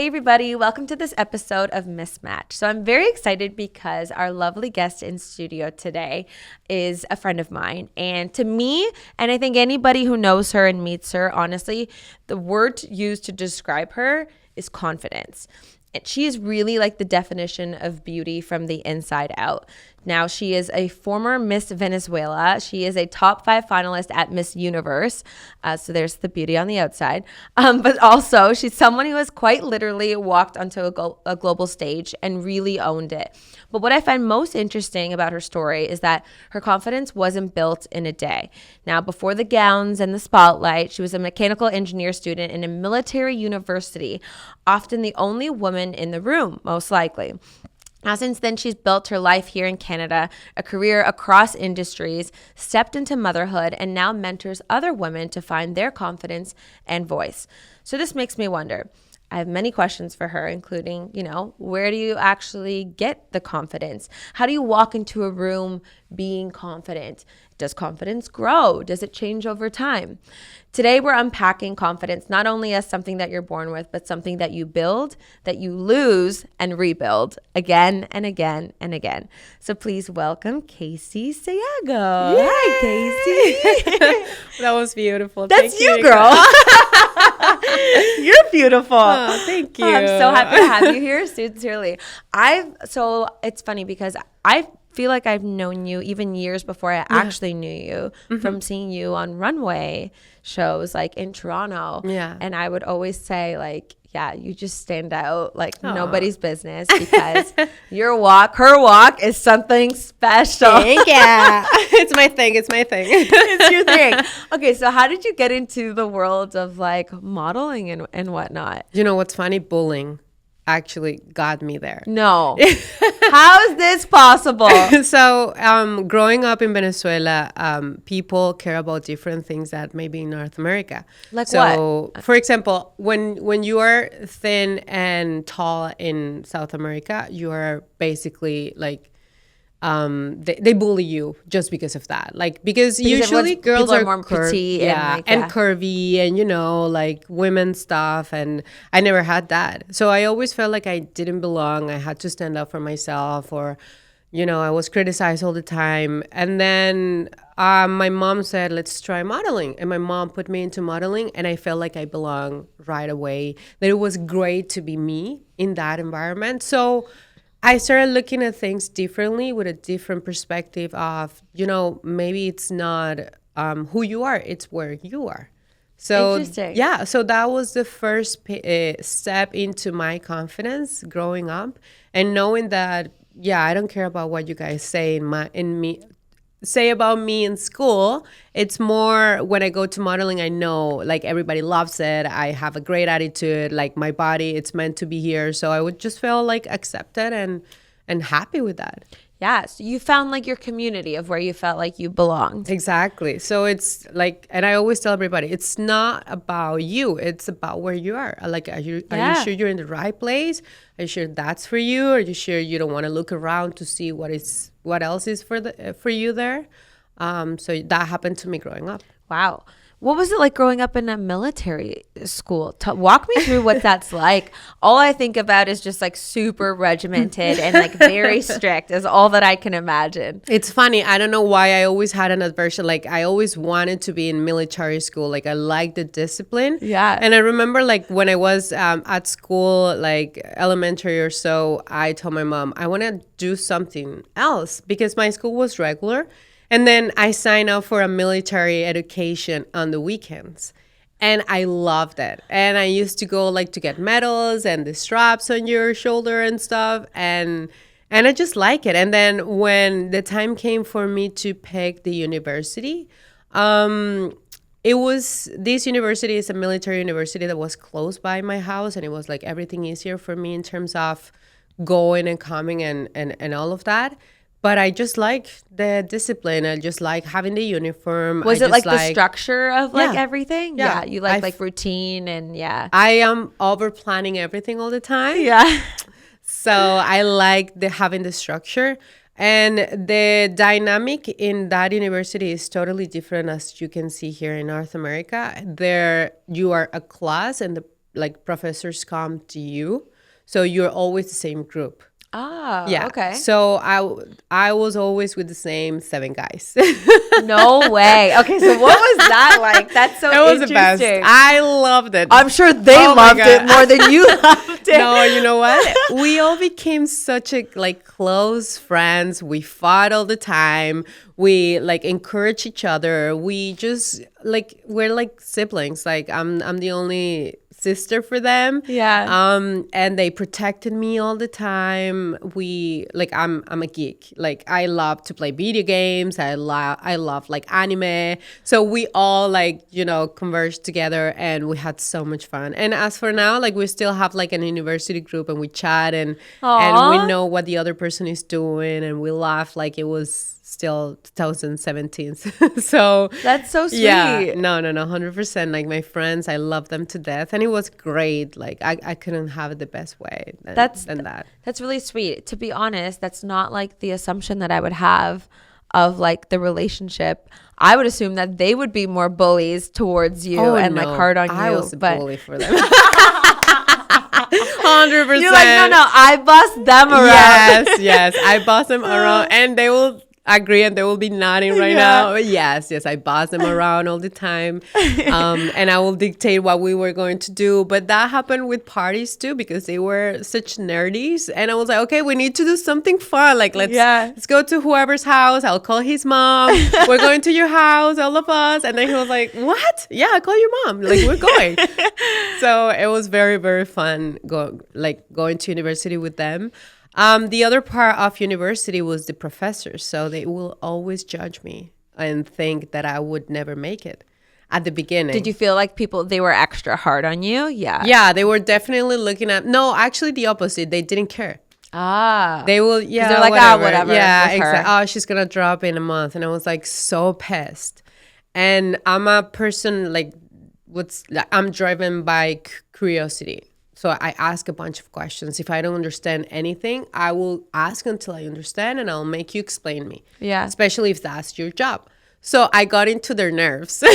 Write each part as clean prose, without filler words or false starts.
Hey everybody, welcome to this episode of Mismatch. So I'm very excited because our lovely guest in studio today is a friend of mine. And to me, and I think anybody who knows her and meets her, honestly, the word used to describe her is confidence. And she is really like the definition of beauty from the inside out. Now, she is a former Miss Venezuela. She is a top 5 finalist at Miss Universe. So there's the beauty on the outside. But also, she's someone who has quite literally walked onto a global stage and really owned it. But what I find most interesting about her story is that her confidence wasn't built in a day. Now, before the gowns and the spotlight, she was a mechanical engineer student in a military university, often the only woman in the room, most likely. Now, since then, she's built her life here in Canada, a career across industries, stepped into motherhood, and now mentors other women to find their confidence and voice. So this makes me wonder. I have many questions for her, including, where do you actually get the confidence? How do you walk into a room being confident? Does confidence grow? Does it change over time? Today, we're unpacking confidence, not only as something that you're born with, but something that you build, that you lose, and rebuild again and again and again. So please welcome Keysi Sayago. Yay! Hi, Keisy. That was beautiful. That's you, girl. You're beautiful. Oh, thank you. I'm so happy to have you here, sincerely. So it's funny because I feel like I've known you even years before I actually knew you from seeing you on runway shows like in Toronto. Yeah. And I would always say like, yeah, you just stand out like nobody's business because her walk is something special. Thank you. It's my thing. It's your thing. Okay, so how did you get into the world of like modeling and whatnot? You know what's funny? Bullying actually got me there. No. How is this possible? So growing up in Venezuela, people care about different things that maybe in North America. Like so, for example, when you are thin and tall in South America, you are basically like they bully you just because of that. Like because usually girls are more petite and curvy and like women stuff, and I never had that. So I always felt like I didn't belong. I had to stand up for myself, or I was criticized all the time. And then my mom said, let's try modeling. And my mom put me into modeling, and I felt like I belonged right away, that it was great to be me in that environment. So I started looking at things differently with a different perspective of, maybe it's not who you are, it's where you are. So, interesting. Yeah, so that was the first step into my confidence growing up, and knowing that, I don't care about what you guys say say about me in school. It's more when I go to modeling, I know like everybody loves it. I have a great attitude, like my body, it's meant to be here. So I would just feel like accepted and happy with that. Yeah, so you found like your community of where you felt like you belonged. Exactly. So it's like, and I always tell everybody, it's not about you, it's about where you are. Like, are you sure you're in the right place? Are you sure that's for you? Are you sure you don't want to look around to see what else is for you there? So that happened to me growing up. Wow. What was it like growing up in a military school? Walk me through what that's like. All I think about is just like super regimented and like very strict is all that I can imagine. It's funny. I don't know why I always had an aversion. Like I always wanted to be in military school. Like I liked the discipline. Yeah. And I remember like when I was at school, like elementary or so, I told my mom, I want to do something else because my school was regular. And then I signed up for a military education on the weekends. And I loved it. And I used to go like to get medals and the straps on your shoulder and stuff. And I just like it. And then when the time came for me to pick the university, this university is a military university that was close by my house. And it was like everything easier for me in terms of going and coming and all of that. But I just like the discipline. I just like having the uniform. Was it like the structure of like everything? Yeah. You like routine and I am over planning everything all the time. Yeah. So I like having the structure. And the dynamic in that university is totally different as you can see here in North America. There you are a class and like professors come to you, so you're always the same group. Ah, Yeah. okay. So I was always with the same 7 guys. No way. Okay, so what was that like? That's so It was the best. interesting. I loved it. I'm sure they Oh my loved it God. more than you loved it. No, you know what? We all became such a like close friends. We fought all the time. We like encourage each other. We just like we're like siblings. Like I'm the only sister for them. Yeah. And they protected me all the time. We like I'm a geek. Like I love to play video games. I love like anime. So we all like, converged together and we had so much fun. And as for now, like we still have like an university group and we chat and we Aw. know what the other person is doing and we laugh like it was still 2017. So That's so sweet. yeah, no, 100%. Like my friends, I love them to death, and it was great. Like I couldn't have it the best way than that. That's really sweet. To be honest, that's not like the assumption that I would have of like the relationship. I would assume that they would be more bullies towards you and like hard on you. I was a but bully for them. 100%. you're like, no, I bust them around. Yes, I boss them around, and they will agree and they will be nodding right now. But yes, I boss them around all the time. And I will dictate what we were going to do. But that happened with parties too, because they were such nerdies. And I was like, okay, we need to do something fun. Like, let's go to whoever's house. I'll call his mom. We're going to your house, all of us. And then he was like, what? Yeah, I'll call your mom. Like, we're going. So it was very, very fun going to university with them. The other part of university was the professors. So they will always judge me and think that I would never make it at the beginning. Did you feel like they were extra hard on you? Yeah. Yeah, they were definitely looking at, no, actually the opposite. They didn't care. Ah. They will, they're like, whatever. Yeah, with her. exactly. Oh, she's going to drop in a month. And I was like so pissed. And I'm a person I'm driven by curiosity. So I ask a bunch of questions. If I don't understand anything, I will ask until I understand and I'll make you explain me. Yeah. Especially if that's your job. So I got into their nerves. And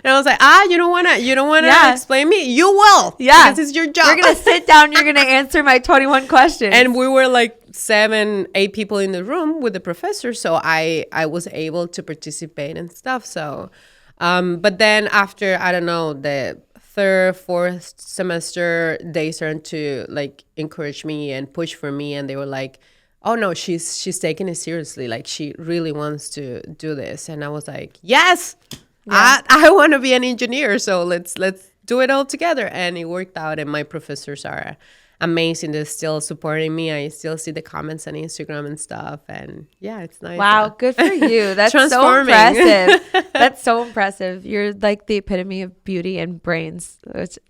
I was like, you don't wanna explain me? You will. Yeah. Because it's your job. You're gonna sit down, you're gonna answer my 21 questions. And we were like 7, 8 people in the room with the professor. So I was able to participate and stuff. So but then after, I don't know, the 3rd, 4th semester, they started to like encourage me and push for me, and they were like, oh no, she's taking it seriously, like she really wants to do this. And I was like, yes, I want to be an engineer, so let's do it all together. And it worked out, and my professors are amazing. They're still supporting me. I still see the comments on Instagram and stuff, and yeah, it's nice. Wow, good for you. That's so Transforming. impressive. That's so impressive. You're like the epitome of beauty and brains.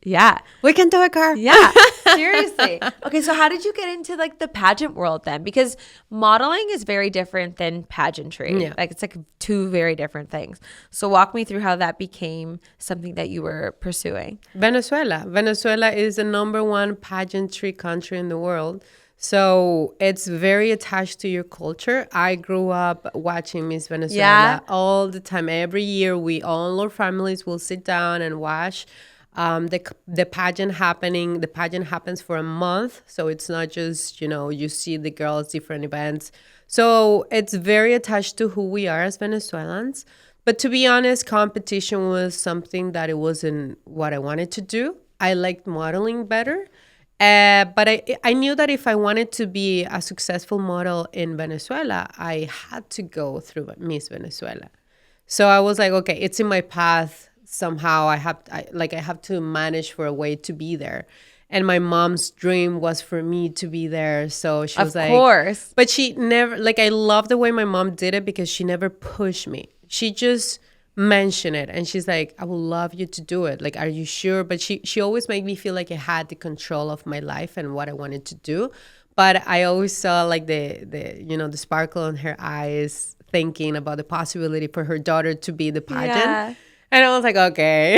Yeah. We can do it, girl. Yeah, seriously. Okay, so how did you get into like the pageant world then? Because modeling is very different than pageantry. Yeah. Like it's like 2 very different things. So walk me through how that became something that you were pursuing. Venezuela is the #1 pageantry country in the world. So it's very attached to your culture. I grew up watching Miss Venezuela all the time. Every year, all our families will sit down and watch the pageant happening. The pageant happens for a month. So it's not just, you see the girls, different events. So it's very attached to who we are as Venezuelans. But to be honest, competition was something that it wasn't what I wanted to do. I liked modeling better. But I knew that if I wanted to be a successful model in Venezuela, I had to go through Miss Venezuela. So I was like, okay, it's in my path somehow. I have to manage for a way to be there. And my mom's dream was for me to be there. So she was like, of course. But she never, I love the way my mom did it because she never pushed me. She just mention it, and she's like, I would love you to do it, like, are you sure? But she always made me feel like I had the control of my life and what I wanted to do. But I always saw like the sparkle in her eyes, thinking about the possibility for her daughter to be the pageant. And I was like, okay.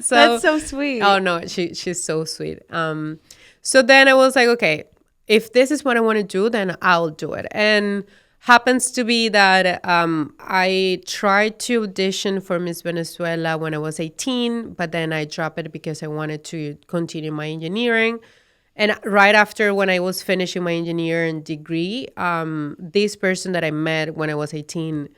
So that's so sweet. Oh no, she's so sweet. So then I was like, okay, if this is what I want to do, then I'll do it. And Happens to be that I tried to audition for Miss Venezuela when I was 18, but then I dropped it because I wanted to continue my engineering. And right after when I was finishing my engineering degree, this person that I met when I was 18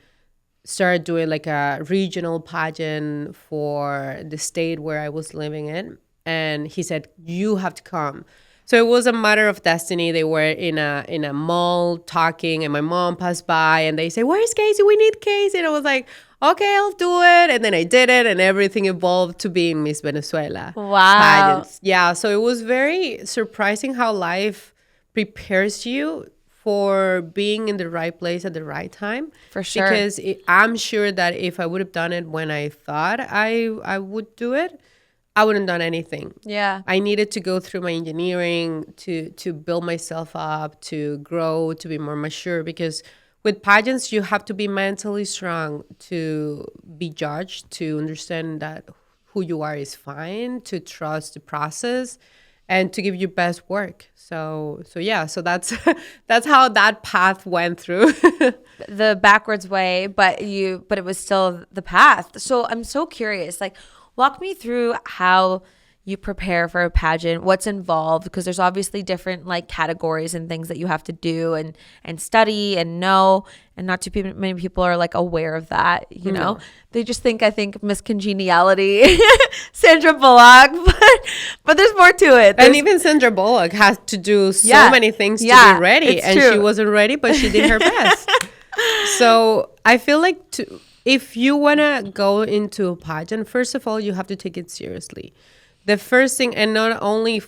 started doing like a regional pageant for the state where I was living in. And he said, you have to come. So it was a matter of destiny. They were in a mall talking, and my mom passed by, and they say, "Where's Keisy? We need Keisy." And I was like, "Okay, I'll do it." And then I did it, and everything evolved to being Miss Venezuela. Wow. Pageants. Yeah. So it was very surprising how life prepares you for being in the right place at the right time. For sure. Because I'm sure that if I would have done it when I thought I would do it, I wouldn't have done anything. Yeah. I needed to go through my engineering to build myself up, to grow, to be more mature. Because with pageants, you have to be mentally strong to be judged, to understand that who you are is fine, to trust the process, and to give your best work. So yeah. So that's that's how that path went through. The backwards way, but it was still the path. So I'm so curious, like, walk me through how you prepare for a pageant, what's involved, because there's obviously different like categories and things that you have to do and study and know, and not too many people are like aware of that, you know. They just think, I think, Miss Congeniality, Sandra Bullock, but there's more to it. And even Sandra Bullock has to do so many things to be ready, and true. She wasn't ready, but she did her best. So I feel like if you want to go into a pageant, first of all, you have to take it seriously. The first thing, and not only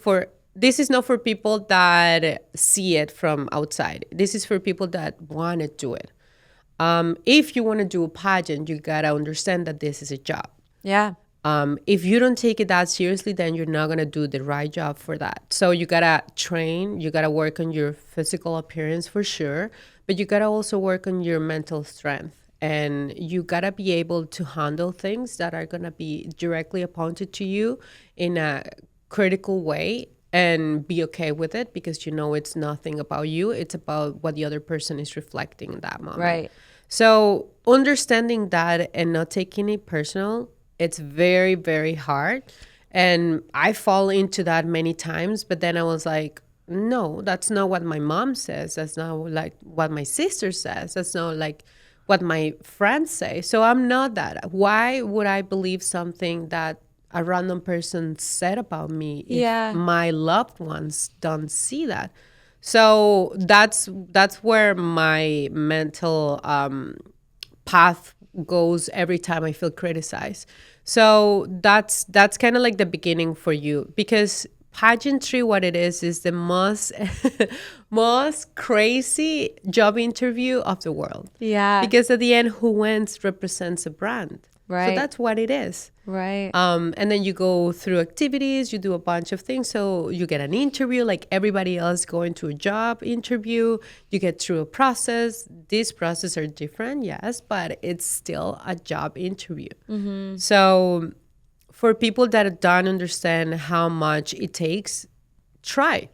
this is not for people that see it from outside. This is for people that want to do it. If you want to do a pageant, you got to understand that this is a job. Yeah. If you don't take it that seriously, then you're not going to do the right job for that. So you got to train, you got to work on your physical appearance for sure, but you got to also work on your mental strength. And you got to be able to handle things that are going to be directly appointed to you in a critical way and be okay with it, because you know it's nothing about you. It's about what the other person is reflecting in that moment. Right. So understanding that and not taking it personal, it's very, very hard. And I fall into that many times. But then I was like, no, that's not what my mom says. That's not like what my sister says. That's not like what my friends say. So I'm not that. Why would I believe something that a random person said about me if my loved ones don't see that? So that's where my mental path goes every time I feel criticized. So that's kind of like the beginning for you, because pageantry, what it is the most most crazy job interview of the world. Yeah. Because at the end, who wins represents a brand. Right. So that's what it is. Right. And then you go through activities, you do a bunch of things. So you get an interview like everybody else going to a job interview. You get through a process. These processes are different, yes, but it's still a job interview. Mm-hmm. So for people that don't understand how much it takes, try.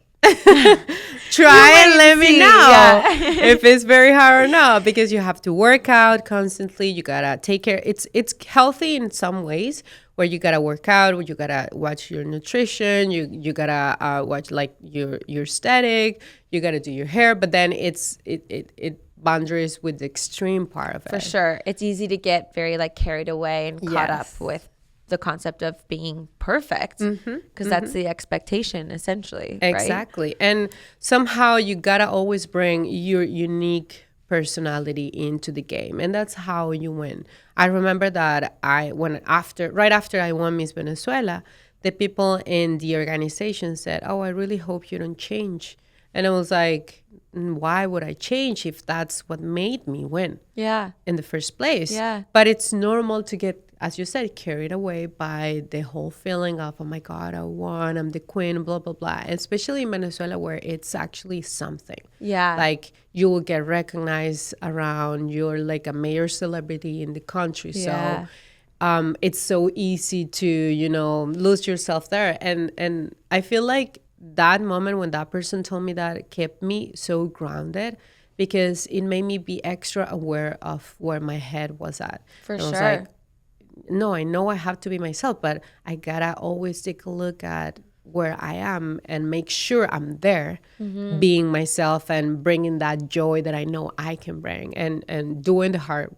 Try and let me know if it's very hard or not, because you have to work out constantly. You gotta take care. It's healthy in some ways, where you gotta work out, where you gotta watch your nutrition, you gotta watch like your aesthetic, you gotta do your hair, but then it boundaries with the extreme part of it. For sure. It's easy to get very like carried away and caught up with the concept of being perfect, because that's the expectation essentially. Exactly. Right? And somehow you gotta always bring your unique personality into the game, and that's how you win. I remember that right after I won Miss Venezuela, the people in the organization said, "Oh, I really hope you don't change." And I was like, why would I change if that's what made me win in the first place? Yeah. But it's normal to get, as you said, carried away by the whole feeling of, oh my God, I won, I'm the queen, blah, blah, blah. And especially in Venezuela, where it's actually something. Yeah. Like you will get recognized around, you're like a major celebrity in the country. Yeah. So it's so easy to, lose yourself there. And I feel like that moment when that person told me that, it kept me so grounded, because it made me be extra aware of where my head was at. For And I was sure. like, no, I know I have to be myself, but I gotta always take a look at where I am and make sure I'm there being myself and bringing that joy that I know I can bring, and doing the hard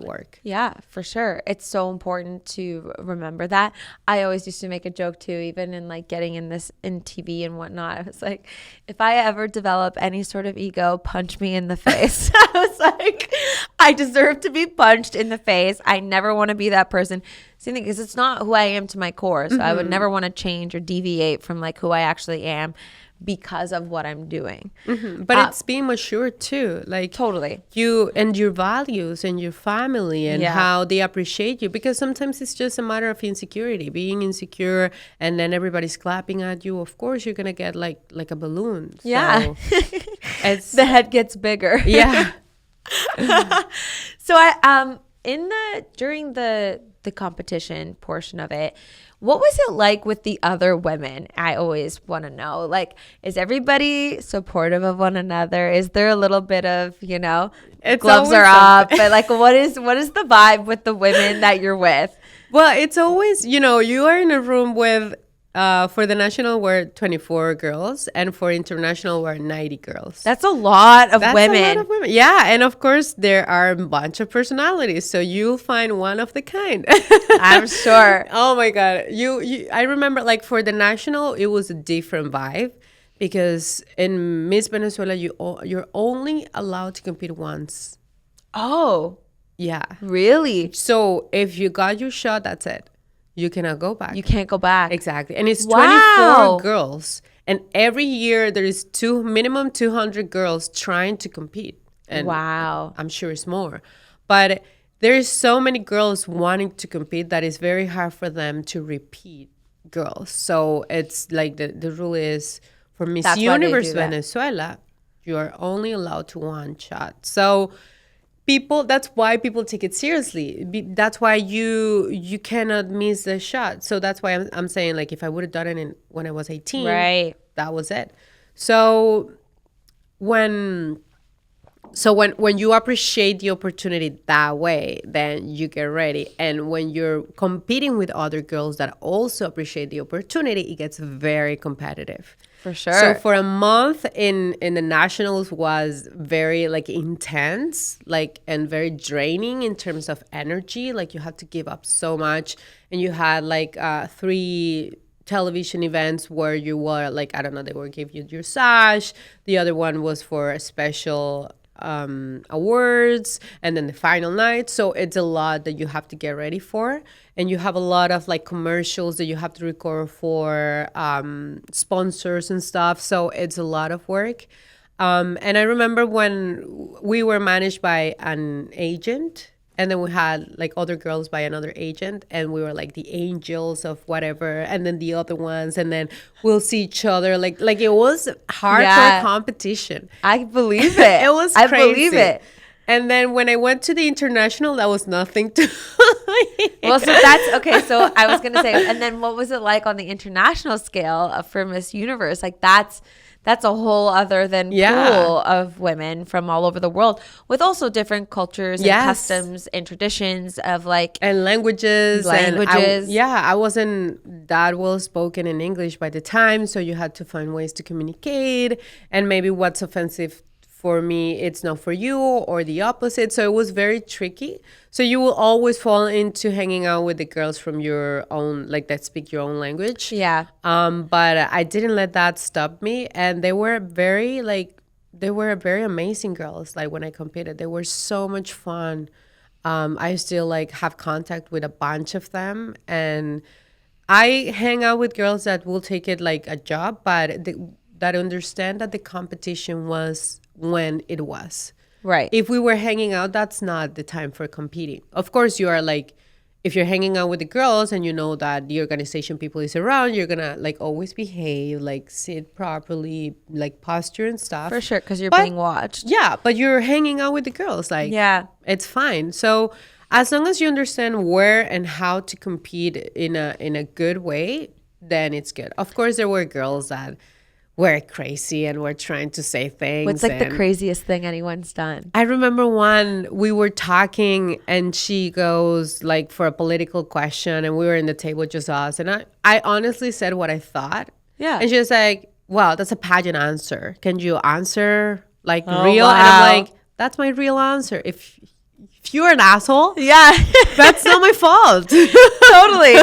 work. Yeah, for sure. It's so important to remember that. I always used to make a joke too, even in like getting in TV and whatnot. I was like, if I ever develop any sort of ego, punch me in the face. I was like, I deserve to be punched in the face. I never want to be that person. Same thing, because it's not who I am to my core. So I would never want to change or deviate from like who I actually am because of what I'm doing. But it's being mature too, like Totally. you and your values and your family and how they appreciate you, because sometimes it's just a matter of insecurity, being insecure, and then everybody's clapping at you. Of course you're gonna get like a balloon. Yeah. So it's The head gets bigger. yeah. So I during the competition portion of it, what was it like with the other women? I always want to know. Like, is everybody supportive of one another? Is there a little bit of, It's gloves always are up, something. but like what is the vibe with the women that you're with? Well, it's always, you are in a room with, for the national, we're 24 girls, and for international, we're 90 girls. That's a lot of That's women. a lot of women. Yeah, and of course, there are a bunch of personalities, so you'll find one of the kind. I'm sure. Oh my God. I remember, like, for the national, it was a different vibe, because in Miss Venezuela, you're only allowed to compete once. Oh, Yeah. really? So if you got your shot, that's it. You cannot go back. You can't go back. Exactly. And it's Wow. 24 girls. And every year there is minimum 200 girls trying to compete. And Wow. I'm sure it's more. But there is so many girls wanting to compete that it's very hard for them to repeat girls. So it's like the rule is, for Miss That's why they Universe do that. Venezuela, you are only allowed to one shot. So that's why people take it seriously. That's why you cannot miss the shot. So that's why I'm saying, like, if I would have done it when I was 18, Right. that was it. So when you appreciate the opportunity that way, then you get ready. And when you're competing with other girls that also appreciate the opportunity, it gets very competitive. For sure. So for a month in the nationals was very like intense, like, and very draining in terms of energy. Like, you had to give up so much, and you had like 3 television events where you were like, I don't know, they will give you your sash. The other one was for a special awards, and then the final night. So it's a lot that you have to get ready for, and you have a lot of like commercials that you have to record for sponsors and stuff. So it's a lot of work. And I remember when we were managed by an agent, and then we had like other girls by another agent, and we were like the angels of whatever, and then the other ones, and then we'll see each other. Like it was hardcore Yeah. competition. I believe it. It was I crazy. believe it. And then when I went to the international, that was nothing to. Well, so that's okay. So I was going to say, and then what was it like on the international scale for Miss Universe? Like that's a whole other than pool of women from all over the world, with also different cultures and customs and traditions of like and languages. Languages. And I wasn't that well spoken in English by the time, so you had to find ways to communicate, and maybe what's offensive for me, it's not for you, or the opposite. So it was very tricky. So you will always fall into hanging out with the girls from your own, like, that speak your own language. Yeah. But I didn't let that stop me. And they were very amazing girls. Like, when I competed, they were so much fun. I still like have contact with a bunch of them, and I hang out with girls that will take it like a job, but that understand that the competition was when it was. Right. If we were hanging out, that's not the time for competing. Of course, you are like, if you're hanging out with the girls and you know that the organization people is around, you're gonna like always behave, like sit properly, like posture and stuff. For sure, because you're But- being watched. Yeah, but you're hanging out with the girls, like, Yeah. it's fine. So as long as you understand where and how to compete in a good way, then it's good. Of course, there were girls that we're crazy and we're trying to say things. What's like the craziest thing anyone's done? I remember one, we were talking and she goes like for a political question and we were in the table just us. And I honestly said what I thought. Yeah. And she was like, wow, that's a pageant answer. Can you answer like real? Wow. And I'm like, that's my real answer. If you're an asshole, Yeah. that's not my fault. Totally.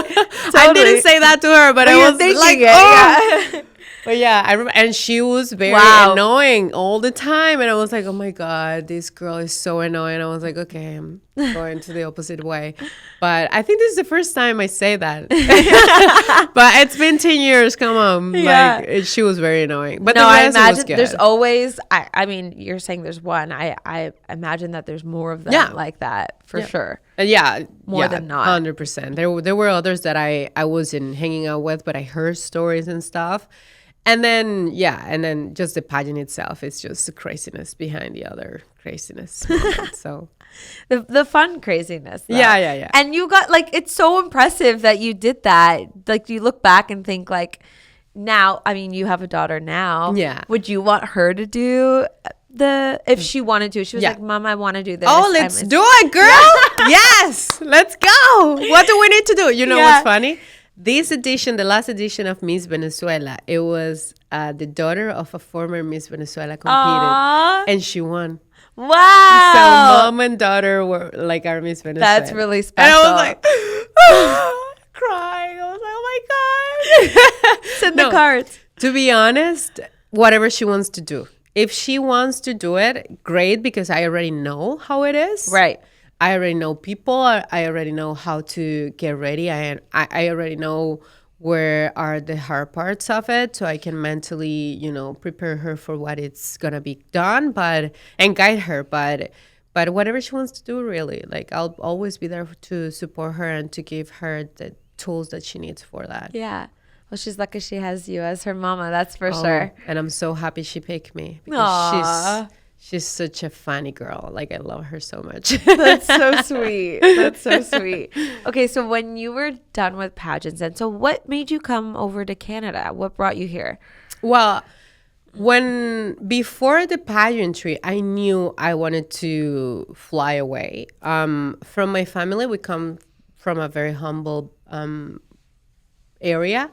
I didn't say that to her, but I was like, oh. Yeah. But yeah, I remember, and she was very Wow. annoying all the time. And I was like, oh my God, this girl is so annoying. I was like, okay, I'm going to the opposite way. But I think this is the first time I say that. But it's been 10 years. Come on. Yeah. Like, she was very annoying. But No, the I rest imagine was good. there's always, I mean, you're saying there's one. I imagine that there's more of them Yeah. like that for sure. Yeah, More than not. 100%. There were others that I wasn't hanging out with, but I heard stories and stuff. And then just the pageant itself is just the craziness behind the other craziness moment, so The fun craziness. Though. Yeah. And you got like, it's so impressive that you did that. Like you look back and think like now, I mean, you have a daughter now. Yeah. Would you want her to do if she wanted to? She was Yeah. like, Mom, I want to do this. Oh, let's do it, girl. Yes, let's go. What do we need to do? You know what's funny? This edition, the last edition of Miss Venezuela, it was the daughter of a former Miss Venezuela competed. Aww. And she won. Wow. So mom and daughter were like our Miss Venezuela. That's really special. And I was like, crying. I was like, oh my God. Send the cards. To be honest, whatever she wants to do. If she wants to do it, great, because I already know how it is. Right. I already know people. I already know how to get ready. I already know where are the hard parts of it, so I can mentally, prepare her for what it's gonna be done, and guide her. But whatever she wants to do, really, like I'll always be there to support her and to give her the tools that she needs for that. Yeah. Well, she's lucky she has you as her mama. That's for sure. And I'm so happy she picked me because Aww. she's such a funny girl. Like I love her so much. That's so sweet. That's so sweet. Okay, so when you were done with pageants, and so what made you come over to Canada? What brought you here? Well, before the pageantry, I knew I wanted to fly away. From my family, we come from a very humble area.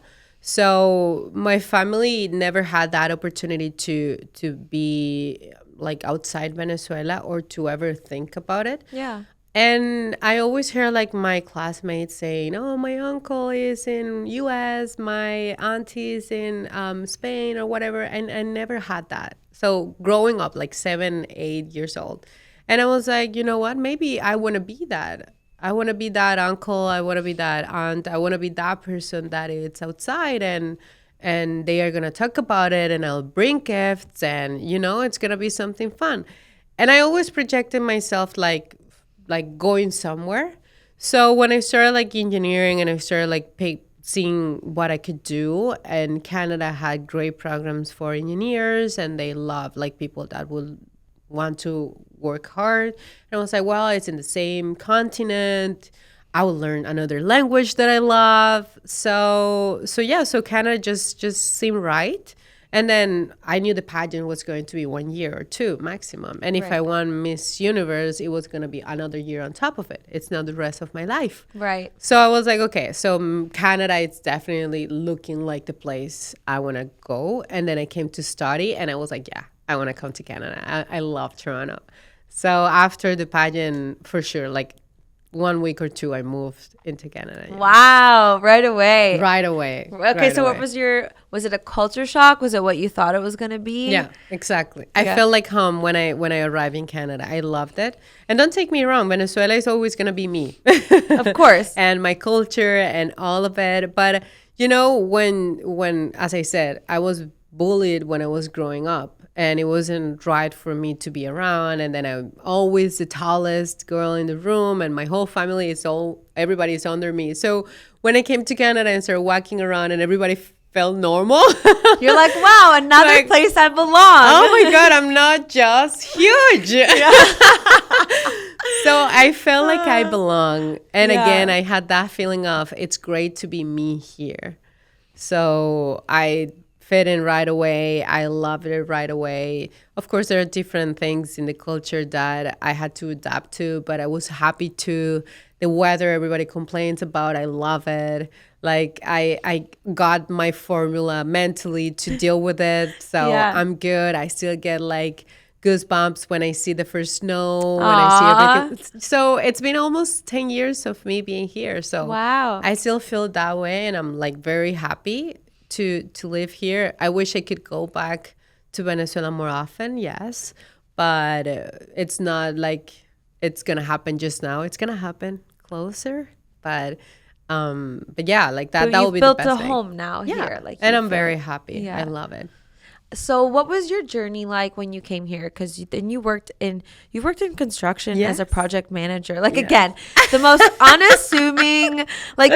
So my family never had that opportunity to be like outside Venezuela or to ever think about it. Yeah. And I always hear like my classmates saying, oh, my uncle is in US, my auntie is in Spain or whatever. And I never had that. So growing up like 7, 8 years old. And I was like, you know what? Maybe I want to be that. I want to be that uncle. I want to be that aunt. I want to be that person that is outside and they are going to talk about it and I'll bring gifts and, it's going to be something fun. And I always projected myself like going somewhere. So when I started like engineering and I started like seeing what I could do, and Canada had great programs for engineers and they love like people that will want to work hard. And I was like, well, it's in the same continent. I will learn another language that I love. So Canada just seemed right. And then I knew the pageant was going to be 1 year or 2 maximum. And if I won Miss Universe, it was going to be another year on top of it. It's not the rest of my life. Right. So I was like, okay, so Canada, it's definitely looking like the place I want to go. And then I came to study and I was like, yeah, I want to come to Canada. I love Toronto. So after the pageant, for sure, like 1 week or 2, I moved into Canada. Yeah. Wow, right away. Right away. Okay, so what was it a culture shock? Was it what you thought it was going to be? Yeah, exactly. I felt like home when I arrived in Canada. I loved it. And don't take me wrong, Venezuela is always going to be me. Of course. And my culture and all of it. But, when, as I said, I was bullied when I was growing up. And it wasn't right for me to be around. And then I'm always the tallest girl in the room. And my whole family everybody is under me. So when I came to Canada and started walking around and everybody felt normal. You're like, wow, another place I belong. Oh my God, I'm not just huge. So I felt like I belong. And again, I had that feeling of it's great to be me here. So I fit in right away. I loved it right away. Of course, there are different things in the culture that I had to adapt to, but I was happy to. The weather everybody complains about, I love it. Like I got my formula mentally to deal with it. So Yeah. I'm good. I still get like goosebumps when I see the first snow, when Aw. I see everything. So it's been almost 10 years of me being here. So Wow. I still feel that way, and I'm like very happy to live here. I wish I could go back to Venezuela more often, yes. But it's not like it's gonna happen just now. It's gonna happen closer. But yeah, like that So that will you've be the built best a thing. home now Yeah. here. Like And you I'm feel very it. happy. Yeah. I love it. So what was your journey like when you came here? Because then you worked in construction as a Yes. project manager. Like Yes. again, the most unassuming. Like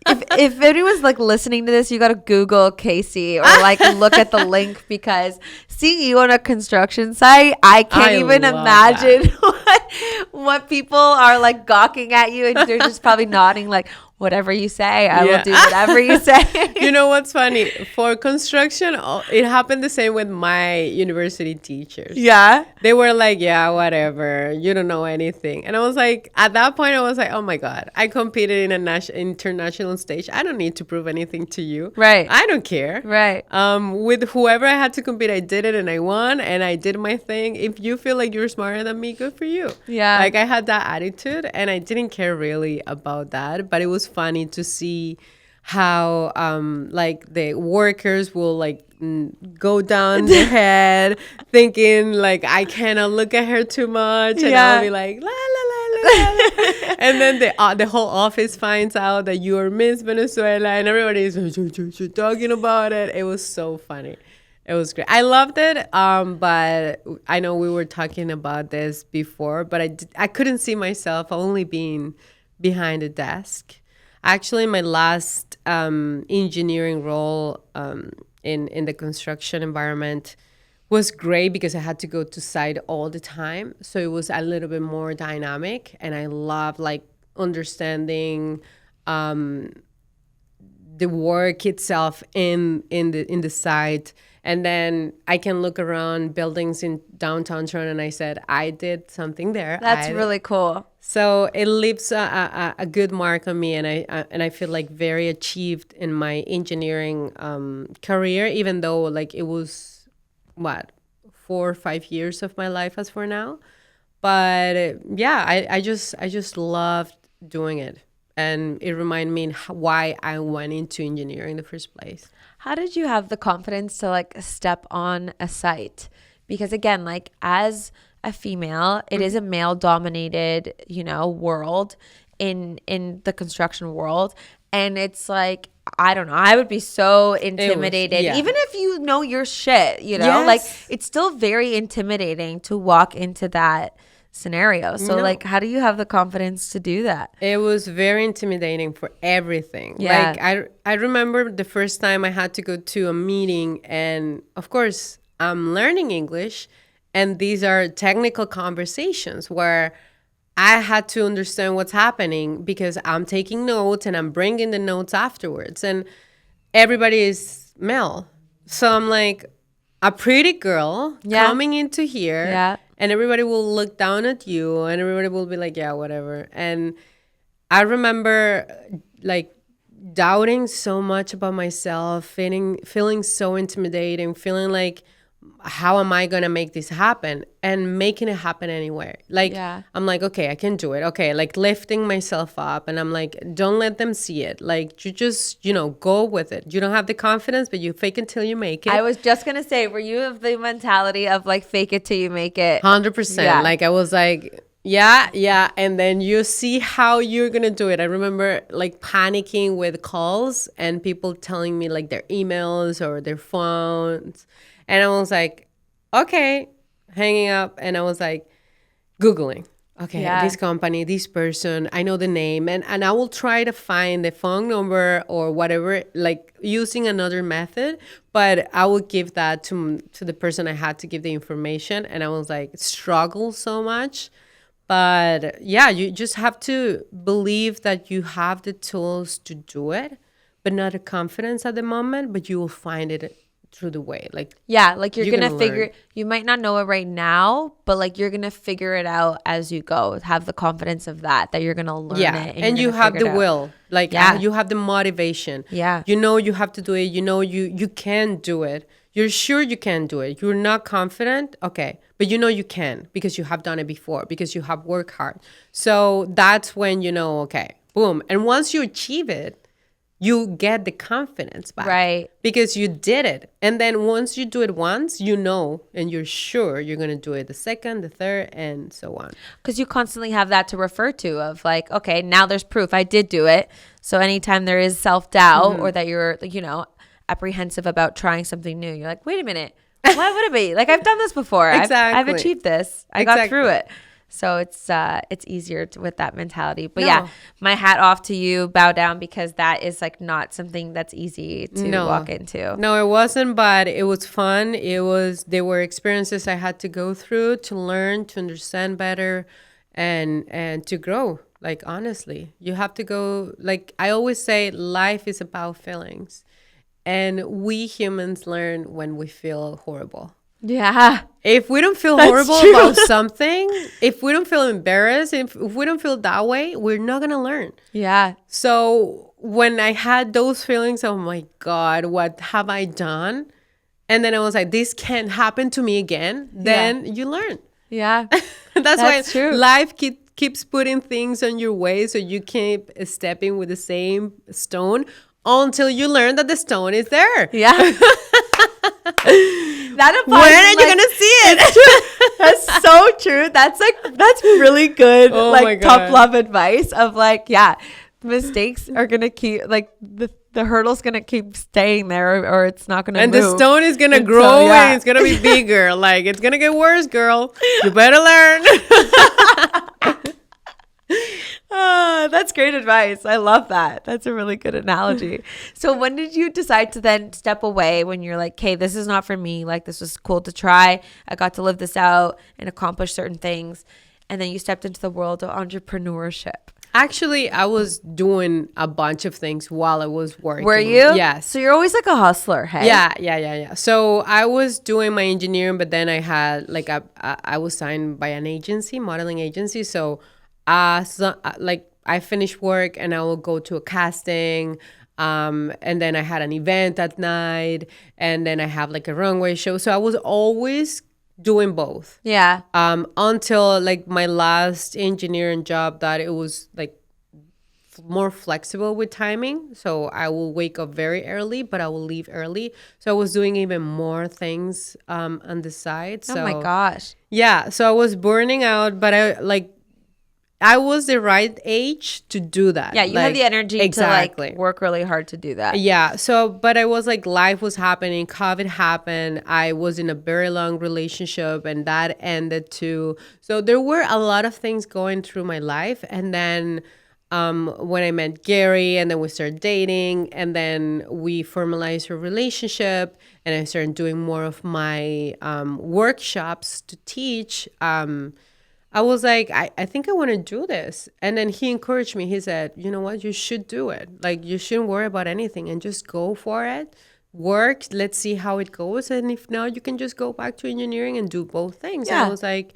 if anyone's like listening to this, you got to Google Keisy or like look at the link, because seeing you on a construction site, I can't I even love imagine what people are like gawking at you, and they're just probably nodding like, whatever you say, I will Yeah. do whatever you say. You know what's funny? For construction, it happened the same with my university teachers. Yeah. They were like, yeah, whatever. You don't know anything. And I was like, at that point, I was like, oh my God, I competed in a international stage. I don't need to prove anything to you. Right. I don't care. Right. With whoever I had to compete, I did it and I won and I did my thing. If you feel like you're smarter than me, good for you. Yeah. Like I had that attitude and I didn't care really about that. But it was funny to see how like the workers will like go down their head thinking like I cannot look at her too much, and Yeah. I'll be like la la la la, la. And then the whole office finds out that you are Miss Venezuela and everybody is talking about it. It was so funny. It was great. I loved it. But I know we were talking about this before, but I couldn't see myself only being behind a desk. Actually, my last engineering role in the construction environment was great because I had to go to site all the time. So it was a little bit more dynamic, and I love like understanding the work itself in the site. And then I can look around buildings in downtown Toronto, and I said, I did something there. That's really cool. So it leaves a good mark on me, and I feel like very achieved in my engineering career, even though like it was 4 or 5 years of my life as for now. But yeah, I just loved doing it, and it reminded me why I went into engineering in the first place. How did you have the confidence to like step on a site? Because again, like as a female, it is a male dominated, world in the construction world. And it's like, I don't know, I would be so intimidated. yeah. Even if you know your shit, Yes. like it's still very intimidating to walk into that scenario. So like, how do you have the confidence to do that? It was very intimidating for everything. Yeah. Like I remember the first time I had to go to a meeting, and of course I'm learning English, and these are technical conversations where I had to understand what's happening because I'm taking notes and I'm bringing the notes afterwards, and everybody is male. So I'm like a pretty girl coming into here. Yeah. And everybody will look down at you, and everybody will be like, yeah, whatever. And I remember like doubting so much about myself, feeling so intimidating, feeling like, how am I going to make this happen? And making it happen anyway. Like, I'm like, okay, I can do it. Okay, like lifting myself up. And I'm like, don't let them see it. Like, you just, go with it. You don't have the confidence, but you fake it till you make it. I was just going to say, were you of the mentality of like fake it till you make it? 100%. Yeah. Like, I was like, yeah. And then you see how you're going to do it. I remember like panicking with calls and people telling me like their emails or their phones. And I was like, okay, hanging up. And I was like, Googling. Okay, this company, this person, I know the name. And I will try to find the phone number or whatever, like using another method. But I would give that to the person I had to give the information. And I was like, struggle so much. But yeah, you just have to believe that you have the tools to do it, but not a confidence at the moment, but you will find it through the way. Like, yeah, like you're gonna figure, learn. you might not know it right now, but like you're gonna figure it out as you go. Have the confidence of that you're gonna learn it, And you're you gonna have figure the it out. will, like Yeah. you have the motivation. Yeah. You know you have to do it. You know you can do it. You're sure you can do it. You're not confident, okay, but you know you can because you have done it before, because you have worked hard. So that's when you know, okay, boom. And once you achieve it, you get the confidence back. Right. Because you did it. And then once you do it once, you know, and you're sure you're going to do it the second, the third, and so on. Because you constantly have that to refer to of like, okay, now there's proof I did do it. So anytime there is self-doubt or that you're, like, you know, apprehensive about trying something new, you're like, wait a minute, why would it be? Like, I've done this before. Exactly. I've achieved this. I got through it. So it's easier with that mentality. But yeah, my hat off to you, bow down, because that is like not something that's easy to walk into. No, it wasn't, but it was fun. There were experiences I had to go through to learn, to understand better, and to grow. Like, honestly, you have to go, like I always say, life is about feelings. And we humans learn when we feel horrible. Yeah. If we don't feel horrible about something, if we don't feel embarrassed, if we don't feel that way, we're not going to learn. Yeah. So when I had those feelings, oh my God, what have I done? And then I was like, this can't happen to me again. Then you learn. Yeah. That's why true. Life keeps putting things on your way so you keep stepping with the same stone until you learn that the stone is there. Yeah. That applies. When are you gonna see it? That's so true. That's really good. Like tough love advice of like, yeah, mistakes are gonna keep, like the hurdle's gonna keep staying there, or it's not gonna and move. The stone is gonna grow and it's gonna be bigger. Like, it's gonna get worse, girl. You better learn. That's great advice. I love that. That's a really good analogy. So when did you decide to then step away, when you're like, hey, this is not for me, like this was cool to try, I got to live this out and accomplish certain things, and then you stepped into the world of entrepreneurship? Actually, I was doing a bunch of things while I was working. Were you? Yes. So you're always like a hustler, hey? Yeah. So I was doing my engineering, but then I had like I was signed by an agency, modeling agency. So like I finished work and I will go to a casting. And then I had an event at night, and then I have like a runway show. So I was always doing both. Yeah. Until like my last engineering job, that it was like more flexible with timing. So I will wake up very early, but I will leave early. So I was doing even more things on the side. So, oh my gosh. Yeah. So I was burning out, but I was the right age to do that. Yeah, you had the energy to like work really hard to do that. Yeah. So, but I was like, life was happening. COVID happened. I was in a very long relationship, and that ended too. So there were a lot of things going through my life. And then when I met Gary, and then we started dating, and then we formalized our relationship, and I started doing more of my workshops to teach. I was like, I think I want to do this. And then he encouraged me. He said, you know what, you should do it. Like, you shouldn't worry about anything and just go for it. Work, let's see how it goes. And if not, you can just go back to engineering and do both things. Yeah. And I was like,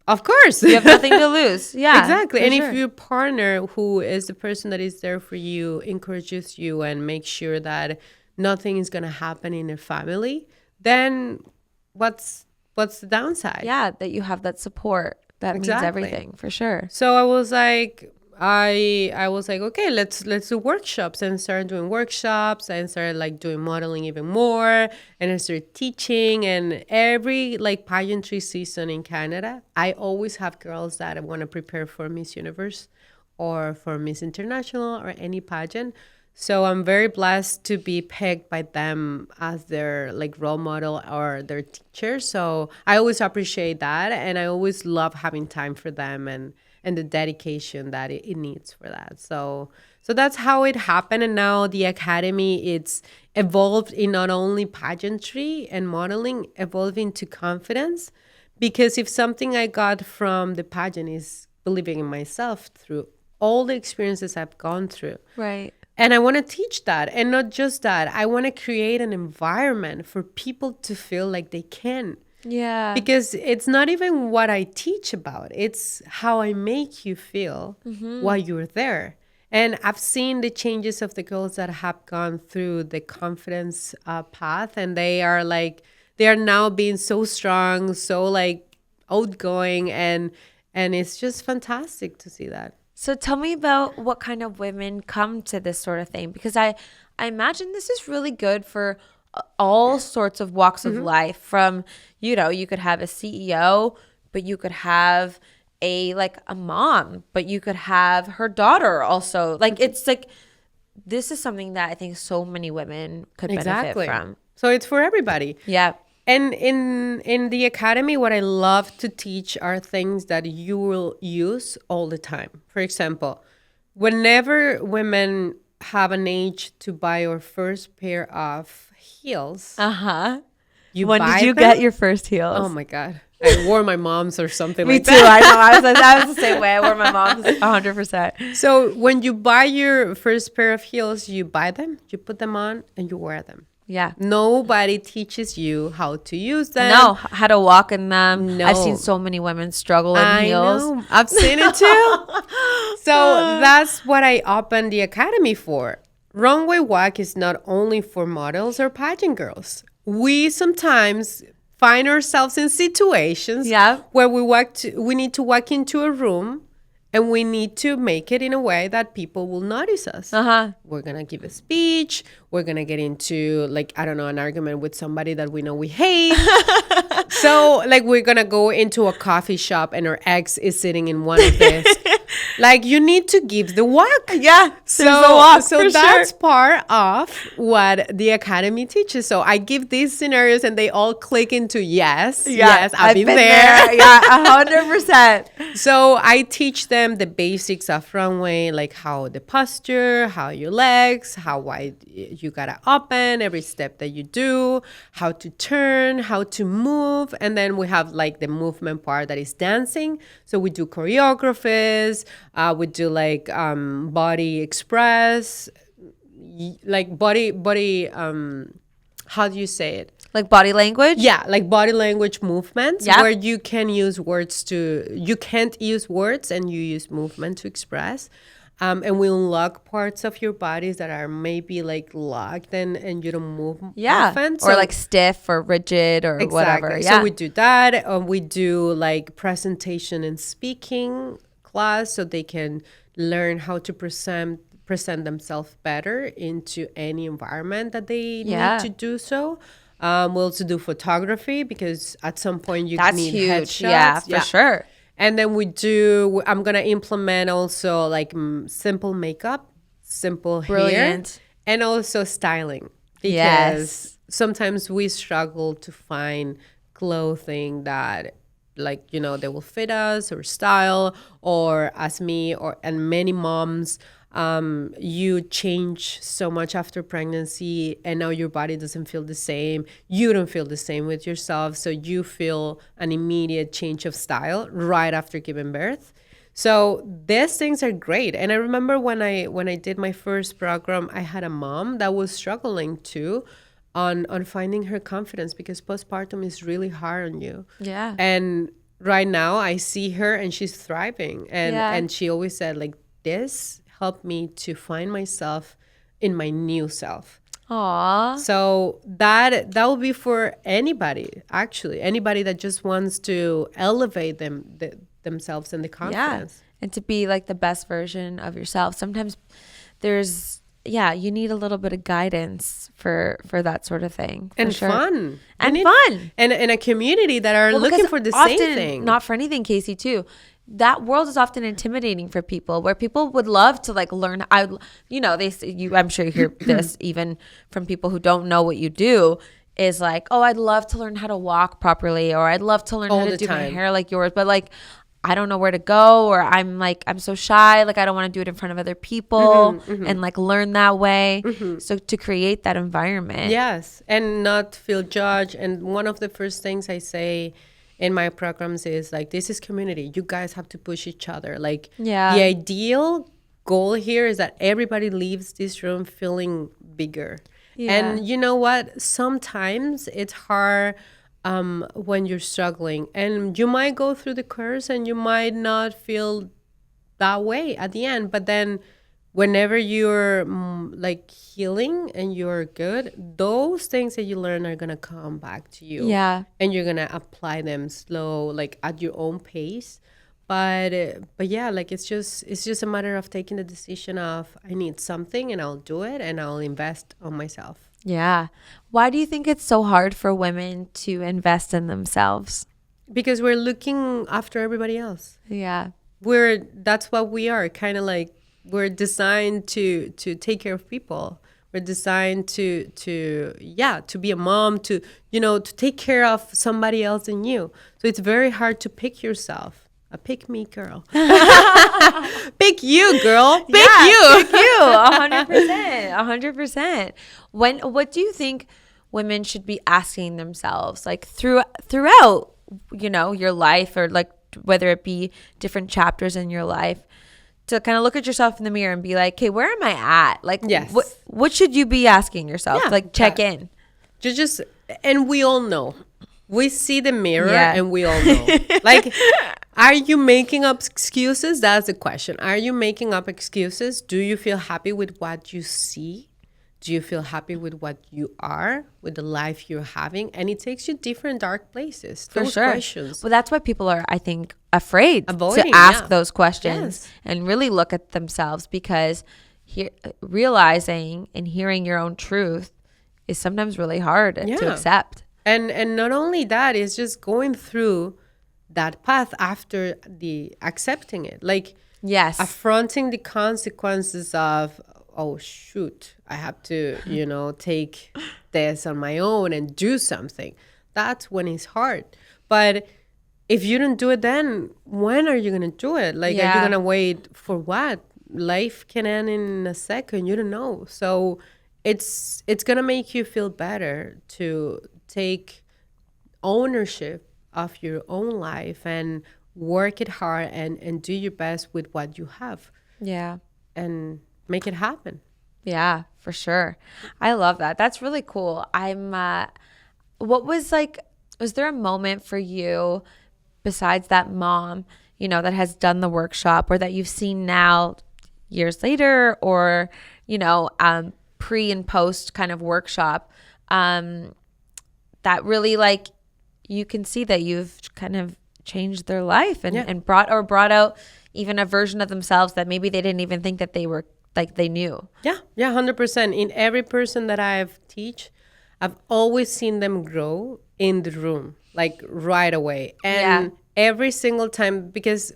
of course. You have nothing to lose. Yeah. Exactly. And if your partner, who is the person that is there for you, encourages you and makes sure that nothing is going to happen in your family, then what's the downside? Yeah, that you have that support. That means everything, for sure. So I was like, I was like, okay, let's do workshops, and started doing workshops, and started like doing modeling even more, and I started teaching. And every like pageantry season in Canada, I always have girls that want to prepare for Miss Universe or for Miss International or any pageant. So I'm very blessed to be picked by them as their like role model or their teacher. So I always appreciate that, and I always love having time for them and the dedication that it needs for that. So that's how it happened. And now the academy, it's evolved in not only pageantry and modeling, evolving to confidence. Because if something I got from the pageant is believing in myself through all the experiences I've gone through. Right. And I want to teach that. And not just that, I want to create an environment for people to feel like they can. Yeah. Because it's not even what I teach about, it's how I make you feel while you're there. And I've seen the changes of the girls that have gone through the confidence path, and they are now being so strong, so like outgoing, and it's just fantastic to see that. So tell me about what kind of women come to this sort of thing, because I imagine this is really good for all sorts of walks of life. From, you could have a CEO, but you could have a mom, but you could have her daughter also. Like, it's like, this is something that I think so many women could benefit from. So it's for everybody. Yeah. And in the academy, what I love to teach are things that you will use all the time. For example, whenever women have an age to buy your first pair of heels, When buy did you them? get your first heels? Oh my God. I wore my mom's or something Me like too. that. I know. I was the same way. I wore my mom's 100%. So when you buy your first pair of heels, you buy them, you put them on, and you wear them. Yeah. Nobody teaches you how to use them. No, how to walk in them. No. I've seen so many women struggle in heels. Know. I've seen it too. So that's what I opened the academy for. Runway walk is not only for models or pageant girls. We sometimes find ourselves in situations where we need to walk into a room, and we need to make it in a way that people will notice us. We're going to give a speech. We're going to get into, an argument with somebody that we know we hate. So, we're going to go into a coffee shop and our ex is sitting in one of this. You need to give the walk. Yeah. So that's that's part of what the academy teaches. So I give these scenarios and they all click into yes, I've been there. Yeah, 100%. So I teach them the basics of runway, like how the posture, how your legs, how wide you gotta open, every step that you do, how to turn, how to move. And then we have the movement part that is dancing. So we do choreographies, we do body express, body how do you say it? Like body language? Yeah, body language movements, Yeah. where you can use you can't use words and you use movement to express. And we unlock parts of your bodies that are maybe locked and you don't move. Often. Or stiff or rigid or whatever. Yeah. So we do that. We do presentation and speaking class, so they can learn how to present themselves better into any environment that they need to do so. We also do photography, because at some point you That's need huge. headshots. Yeah, for sure. And then I'm going to implement also simple makeup, simple Brilliant. hair, and also styling. Because sometimes we struggle to find clothing that they will fit us or style, or as me and many moms, you change so much after pregnancy, and now your body doesn't feel the same. You don't feel the same with yourself. So you feel an immediate change of style right after giving birth. So these things are great. And I remember when I did my first program, I had a mom that was struggling too on finding her confidence, because postpartum is really hard on you. Yeah. And right now I see her and she's thriving. And she always said this helped me to find myself in my new self. Aww. So that will be for anybody, actually. Anybody that just wants to elevate themselves and the confidence. Yeah. And to be the best version of yourself. Sometimes you need a little bit of guidance for that sort of thing. And fun. And fun. And a community that are looking for the same thing. Not for anything, Keisy, too. That world is often intimidating for people, where people would love to learn. They say, I'm sure you hear this even from people who don't know what you do, is I'd love to learn how to walk properly, or I'd love to learn how to do my hair like yours, but I don't know where to go, or I'm so shy, I don't want to do it in front of other people, and learn that way. So to create that environment. Yes, and not feel judged. And one of the first things I say in my programs is this is community. You guys have to push each other. The ideal goal here is that everybody leaves this room feeling bigger. Yeah. And you know what? Sometimes it's hard when you're struggling, and you might go through the course and you might not feel that way at the end. But then whenever you're like healing and you're good, those things that you learn are going to come back to you. Yeah. And you're going to apply them slow, like at your own pace. But yeah, like it's just a matter of taking the decision of I need something and I'll do it and I'll invest on myself. Yeah. Why do you think it's so hard for women to invest in themselves? Because we're looking after everybody else. Yeah. That's what we are, kind of like we're designed to take care of people. We're designed to be a mom, to take care of somebody else than you. So it's very hard to pick yourself. Pick me, girl. Pick you, girl. Pick you. Pick you. 100%. 100%. What do you think women should be asking themselves, like throughout, your life, or like whether it be different chapters in your life, to kind of look at yourself in the mirror and be like, hey, where am I at? Like, yes. What should you be asking yourself? Like, check in. And we all know. We see the mirror and we all know. Like, are you making up excuses? That's the question. Are you making up excuses? Do you feel happy with what you see? Do you feel happy with what you are, with the life you're having? And it takes you different dark places. For those sure. questions. Well, that's why people are, I think, afraid Avoiding, to ask those questions and really look at themselves, because realizing and hearing your own truth is sometimes really hard to accept. And not only that, it's just going through that path after the accepting it. Like, affronting the consequences of, oh, shoot, I have to, take this on my own and do something. That's when it's hard. But if you don't do it then, when are you going to do it? Like, are you going to wait for what? Life can end in a second. You don't know. So it's going to make you feel better to take ownership of your own life and work it hard and do your best with what you have. Yeah. And make it happen. Yeah, for sure. I love that. That's really cool. Was there a moment for you besides that mom, that has done the workshop, or that you've seen now years later, or, pre and post kind of workshop, that really, like, you can see that you've kind of changed their life and brought out even a version of themselves that maybe they didn't even think that they were, like, they knew. Yeah, 100%. In every person that I've teach, I've always seen them grow in the room, like right away. And every single time, because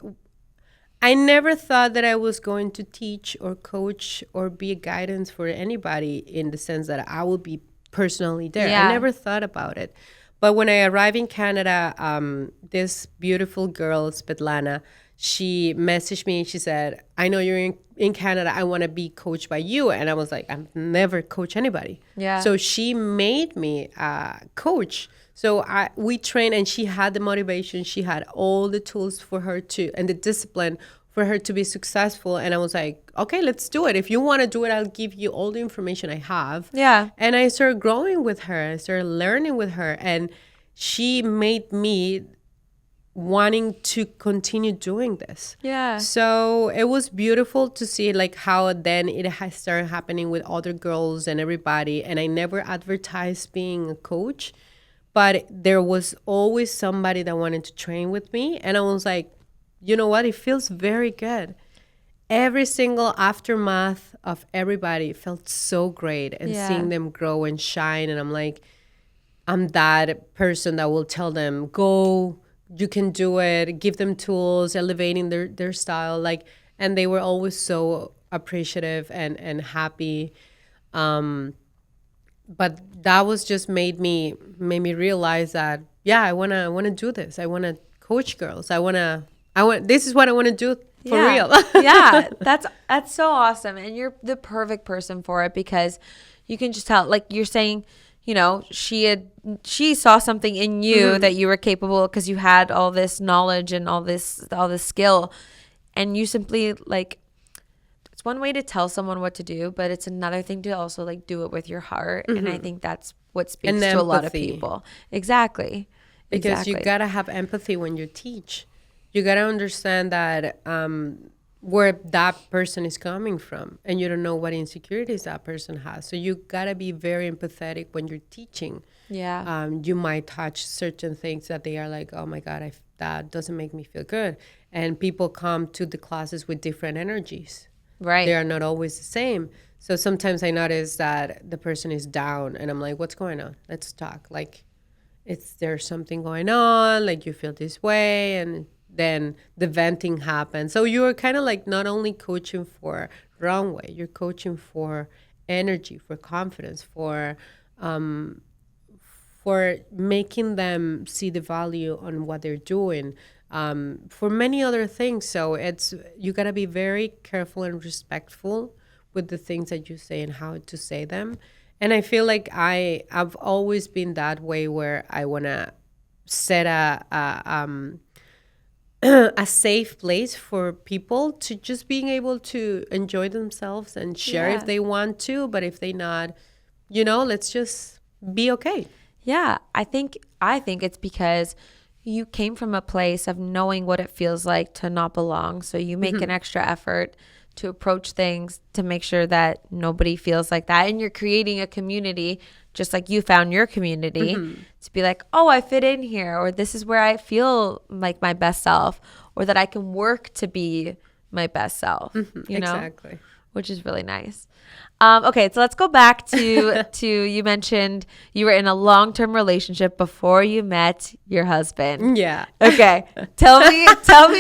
I never thought that I was going to teach or coach or be a guidance for anybody, in the sense that I will be personally there. I never thought about it. But when I arrived in Canada, this beautiful girl, Svetlana, she messaged me and she said, I know you're in Canada. I want to be coached by you. And I was like, I've never coached anybody. Yeah. So she made me a coach. So we trained, and she had the motivation. She had all the tools for her and the discipline for her to be successful. And I was like, okay, let's do it. If you want to do it, I'll give you all the information I have. Yeah. And I started growing with her. I started learning with her. And she made me wanting to continue doing this. Yeah. So it was beautiful to see, like, how then it has started happening with other girls and everybody. And I never advertised being a coach, but there was always somebody that wanted to train with me. And I was like, you know what? It feels very good. Every single aftermath of everybody felt so great, and seeing them grow and shine. And I'm like, I'm that person that will tell them, go, you can do it, give them tools, elevating their style. Like, and they were always so appreciative and happy. But that was just made me realize that, I wanna do this. I wanna coach girls. This is what I want to do for real. Yeah, that's so awesome. And you're the perfect person for it, because you can just tell, like you're saying, she saw something in you that you were capable, because you had all this knowledge and all this skill, and you simply, like, one way to tell someone what to do, but it's another thing to also like do it with your heart. And I think that's what speaks to a lot of people. Exactly. Because you got to have empathy when you teach. You got to understand that where that person is coming from, and you don't know what insecurities that person has. So you got to be very empathetic when you're teaching. Yeah. You might touch certain things that they are like, oh my God, that doesn't make me feel good. And people come to the classes with different energies. Right. They are not always the same. So sometimes I notice that the person is down and I'm like, what's going on? Let's talk. Like, there's something going on, like you feel this way, and then the venting happens. So you're kind of like not only coaching for wrong way, you're coaching for energy, for confidence, for making them see the value on what they're doing, for many other things. So you gotta be very careful and respectful with the things that you say and how to say them. And I feel like I've always been that way, where I want to set a safe place for people to just being able to enjoy themselves and share if they want to. But if they not, let's just be okay. Yeah, I think it's because you came from a place of knowing what it feels like to not belong. So you make an extra effort to approach things to make sure that nobody feels like that. And you're creating a community, just like you found your community, to be like, oh, I fit in here, or this is where I feel like my best self, or that I can work to be my best self, Exactly. Which is really nice. Okay, so let's go back to you mentioned you were in a long-term relationship before you met your husband. Yeah. Okay, tell me.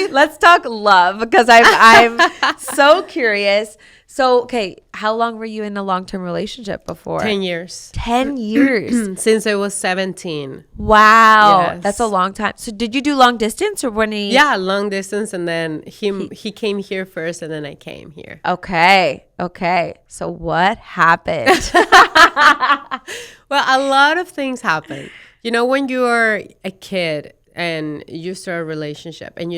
Let's talk love, because I'm so curious. So, okay, how long were you in a long-term relationship before? 10 years. 10 years. Since I was 17. Wow, Yes. that's a long time. So, did you do long distance, or when he? Yeah, long distance, and then he came here first, and then I came here. Okay. So what happened? Well, a lot of things happen. When you're a kid and you start a relationship, and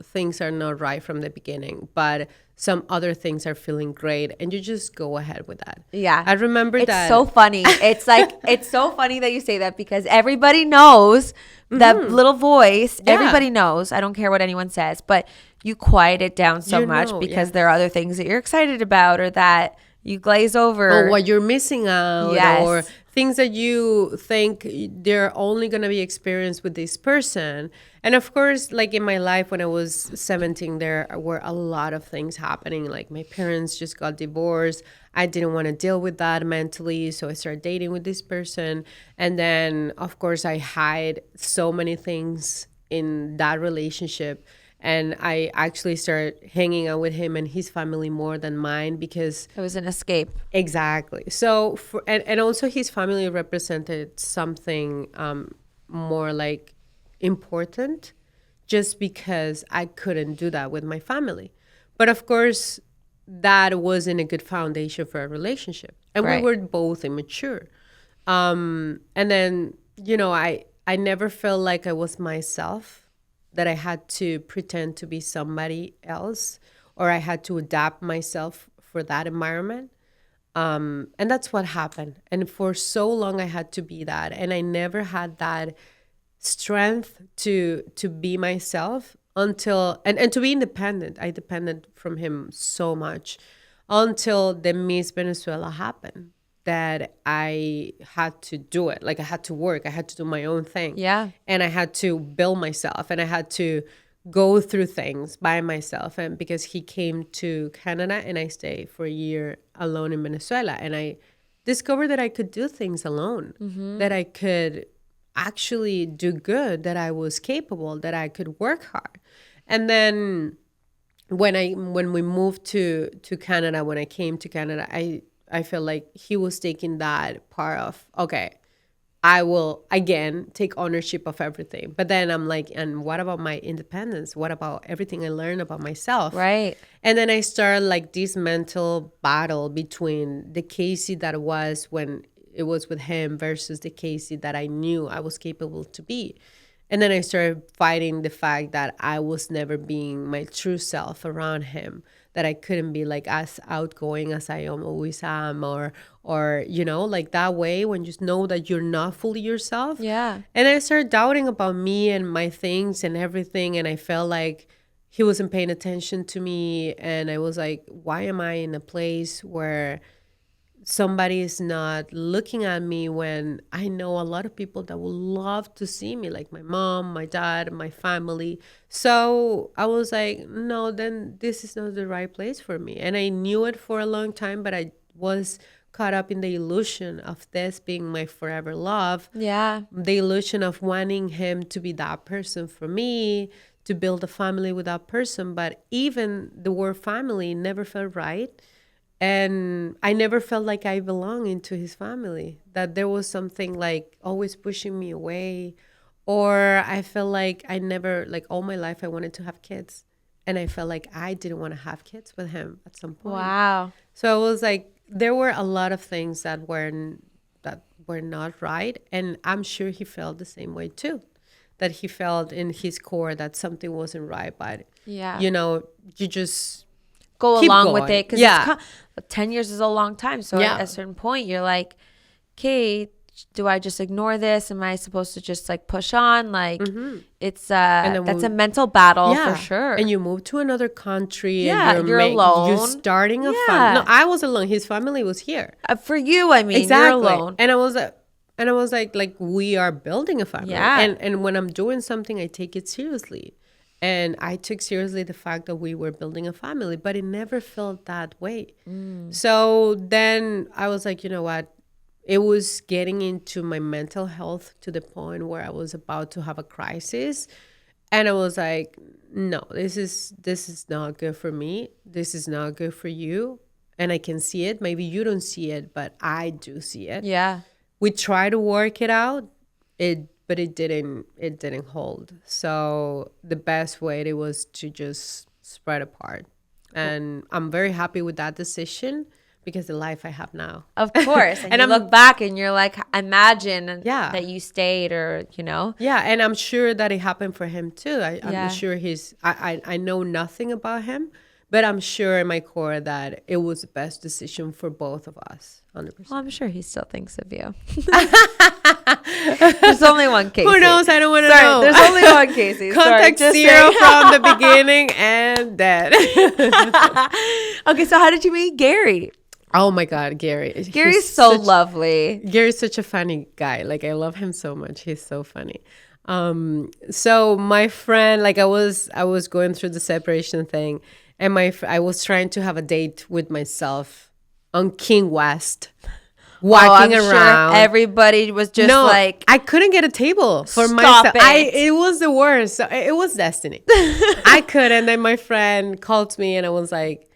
things are not right from the beginning, but some other things are feeling great, and you just go ahead with that. Yeah. I remember it's that. It's so funny. It's like, it's so funny that you say that, because everybody knows that little voice. Yeah. Everybody knows. I don't care what anyone says, but you quiet it down so much because there are other things that you're excited about, or that you glaze over. Or what you're missing out. Yes. Or things that you think they're only going to be experienced with this person. And of course, like in my life when I was 17, there were a lot of things happening. Like my parents just got divorced. I didn't want to deal with that mentally. So I started dating with this person. And then, of course, I hide so many things in that relationship. And I actually started hanging out with him and his family more than mine, because it was an escape. Exactly. So, and also his family represented something more like important, just because I couldn't do that with my family. But of course, that wasn't a good foundation for a relationship. And Right. we were both immature. And then, I never felt like I was myself, that I had to pretend to be somebody else, or I had to adapt myself for that environment. And that's what happened. And for so long I had to be that. And I never had that strength to be myself until, and to be independent. I depended from him so much until the Miss Venezuela happened, that I had to do it. Like I had to work. I had to do my own thing. Yeah. And I had to build myself, and I had to go through things by myself. And because he came to Canada and I stayed for a year alone in Venezuela, and I discovered that I could do things alone, that I could actually do good, that I was capable, that I could work hard. And then when we moved to Canada, when I came to Canada, I felt like he was taking that part of, okay, I will again take ownership of everything. But then I'm like, and what about my independence? What about everything I learned about myself? Right. And then I started like this mental battle between the Keisy that was when it was with him versus the Keisy that I knew I was capable to be. And then I started fighting the fact that I was never being my true self around him, that I couldn't be like as outgoing as I am always am, or like that way when you know that you're not fully yourself. Yeah. And I started doubting about me and my things and everything, and I felt like he wasn't paying attention to me, and I was like, why am I in a place where somebody is not looking at me when I know a lot of people that would love to see me, like my mom, my dad, my family. So I was like, no, then this is not the right place for me. And I knew it for a long time, but I was caught up in the illusion of this being my forever love. Yeah. The illusion of wanting him to be that person for me, to build a family with that person. But even the word family never felt right. And I never felt like I belonged into his family, that there was something like always pushing me away. Or I felt like I never, like all my life, I wanted to have kids. And I felt like I didn't want to have kids with him at some point. Wow. So it was like, there were a lot of things that were not right. And I'm sure he felt the same way too, that he felt in his core that something wasn't right. But, Yeah. you just go keep along going. with it, because Yeah. 10 years is a long time. So Yeah. at a certain point, you're like, okay, do I just ignore this? Am I supposed to just like push on? Like it's then that's a mental battle for sure. And you move to another country. Yeah, and you're alone. You're starting a Yeah. family. No, I was alone. His family was here. For you, I mean, you're alone. And I was like, we are building a family. Yeah. And when I'm doing something, I take it seriously. And I took seriously the fact that we were building a family, but it never felt that way. So then I was like, you know what? It was getting into my mental health to the point where I was about to have a crisis. And I was like, no, this is not good for me. This is not good for you. And I can see it. Maybe you don't see it, but I do see it. Yeah. We try to work it out. But it didn't hold. So the best way it was to just spread apart. And I'm very happy with that decision because the life I have now. Of course. And you look back and you're like, imagine that you stayed or. Yeah, and I'm sure that it happened for him too. I'm sure I know nothing about him, but I'm sure in my core that it was the best decision for both of us, 100%. Well, I'm sure he still thinks of you. There's only one Keisy. Who knows? I don't want to know. There's only one Keisy. Contact zero from the beginning and dead. Okay, so how did you meet Gary? Oh my God, Gary. Gary's so lovely. Gary's such a funny guy. Like, I love him so much. He's so funny. So my friend, like I was going through the separation thing, and I was trying to have a date with myself on King West. Walking around. Sure everybody was just like, I couldn't get a table for Stop myself. It was the worst. So it was destiny. I couldn't. Then my friend called me and I was like,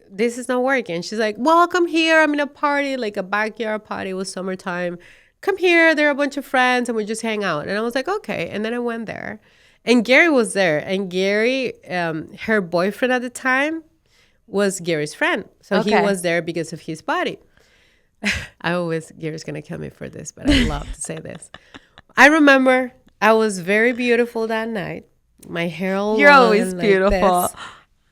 this is not working. She's like, well, come here. I'm in a party, like a backyard party. It was summertime. Come here. There are a bunch of friends and we just hang out. And I was like, okay. And then I went there and Gary was there. And Gary, her boyfriend at the time was Gary's friend. So he was there because of his body. Gary's going to kill me for this, but I love to say this. I remember I was very beautiful that night. My hair all You're always like beautiful. This.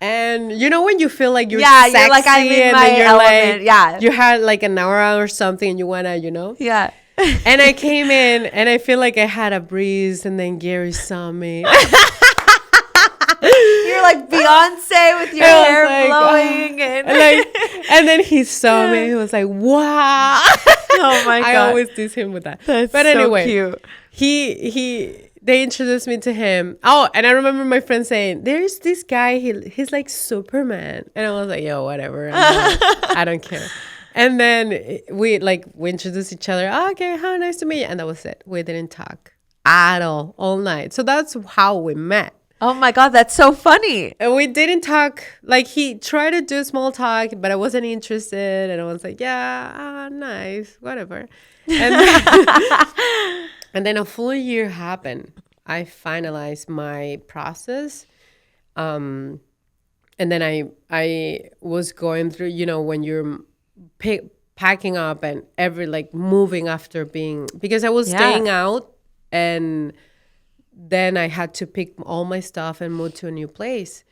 And you know when you feel like you're sexy, you're like, I'm in my element. Like, you had like an hour or something and you want to, Yeah. And I came in and I feel like I had a breeze and then Gary saw me. You're like Beyonce with your hair like, blowing. And then he saw me. He was like, wow. Oh my God. I always do him with that. That's but so anyway, cute. They introduced me to him. Oh, and I remember my friend saying, there's this guy, he's like Superman. And I was like, yo, whatever. I don't care. And then we introduced each other. Oh, okay, how nice to meet you. And that was it. We didn't talk at all night. So that's how we met. Oh my God, that's so funny. And we didn't talk. Like, he tried to do small talk, but I wasn't interested. And I was like, yeah, nice, whatever. And then a full year happened. I finalized my process. And then I was going through, when you're packing up and moving after being, because I was staying out and then I had to pick all my stuff and move to a new place.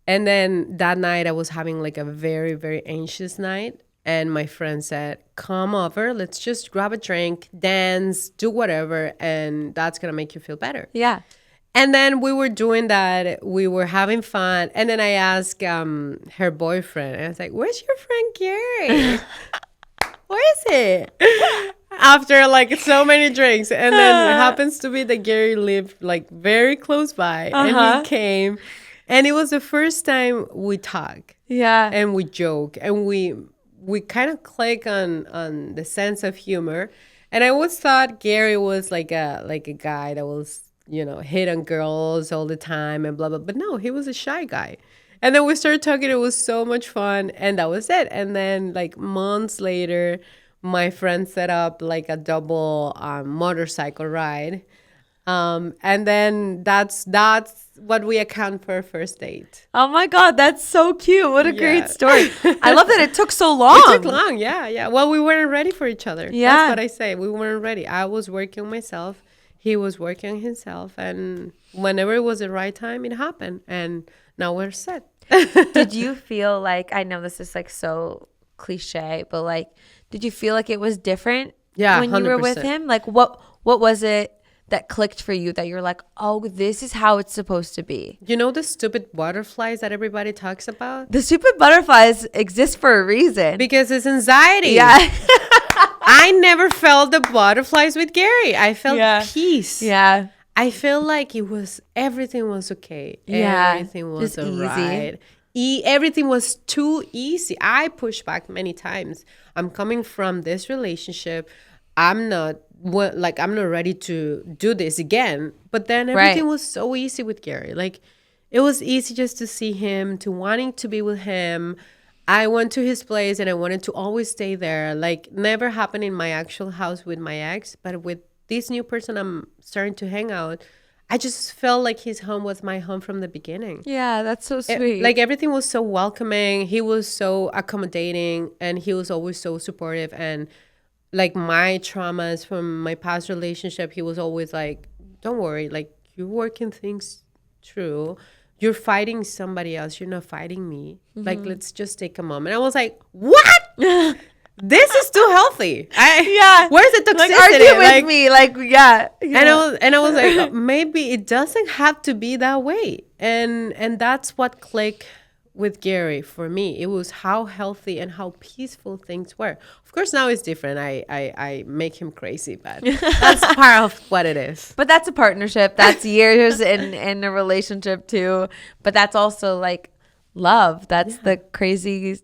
And then that night I was having like a very, very anxious night. And my friend said, come over, let's just grab a drink, dance, do whatever. And that's going to make you feel better. Yeah. And then we were doing that. We were having fun. And then I asked her boyfriend, and I was like, where's your friend Gary? Where is he? After like so many drinks. And then it happens to be that Gary lived like very close by. And he came. And it was the first time we talk. Yeah. And we joke. And we kind of click on the sense of humor. And I always thought Gary was like a guy that was, hit on girls all the time and blah, blah. But no, he was a shy guy. And then we started talking. It was so much fun. And that was it. And then like months later, my friend set up like a double motorcycle ride. And then that's what we account for a first date. Oh my God, that's so cute. What a great story. I love that it took so long. It took long, yeah. Well, we weren't ready for each other. Yeah. That's what I say. We weren't ready. I was working on myself. He was working on himself. And whenever it was the right time, it happened. And now we're set. Did you feel like, I know this is like so cliche, but like, did you feel like it was different when 100%. you were with him? Like what was it that clicked for you that you're like, oh, this is how it's supposed to be? You know the stupid butterflies that everybody talks about? The stupid butterflies exist for a reason. Because it's anxiety. Yeah. I never felt the butterflies with Gary. I felt peace. Yeah. I feel like everything was okay. Yeah. Everything was just all right. Everything was too easy. I pushed back many times. I'm coming from this relationship. I'm not ready to do this again. But then everything was so easy with Gary. Like, it was easy just to see him, to wanting to be with him. I went to his place and I wanted to always stay there. Like, never happened in my actual house with my ex, but with this new person I'm starting to hang out, I just felt like his home was my home from the beginning. Yeah, that's so sweet. Like, everything was so welcoming. He was so accommodating and he was always so supportive. And like my traumas from my past relationship, he was always like, don't worry, like, you're working things through. You're fighting somebody else. You're not fighting me. Mm-hmm. Like, let's just take a moment. I was like, what? This is too healthy. Where's the toxicity? Like, argue with me. Like, yeah. And I was like, maybe it doesn't have to be that way. And that's what clicked with Gary for me. It was how healthy and how peaceful things were. Of course, now it's different. I make him crazy, but that's part of what it is. But that's a partnership. That's years in a relationship too. But that's also like love. That's the crazy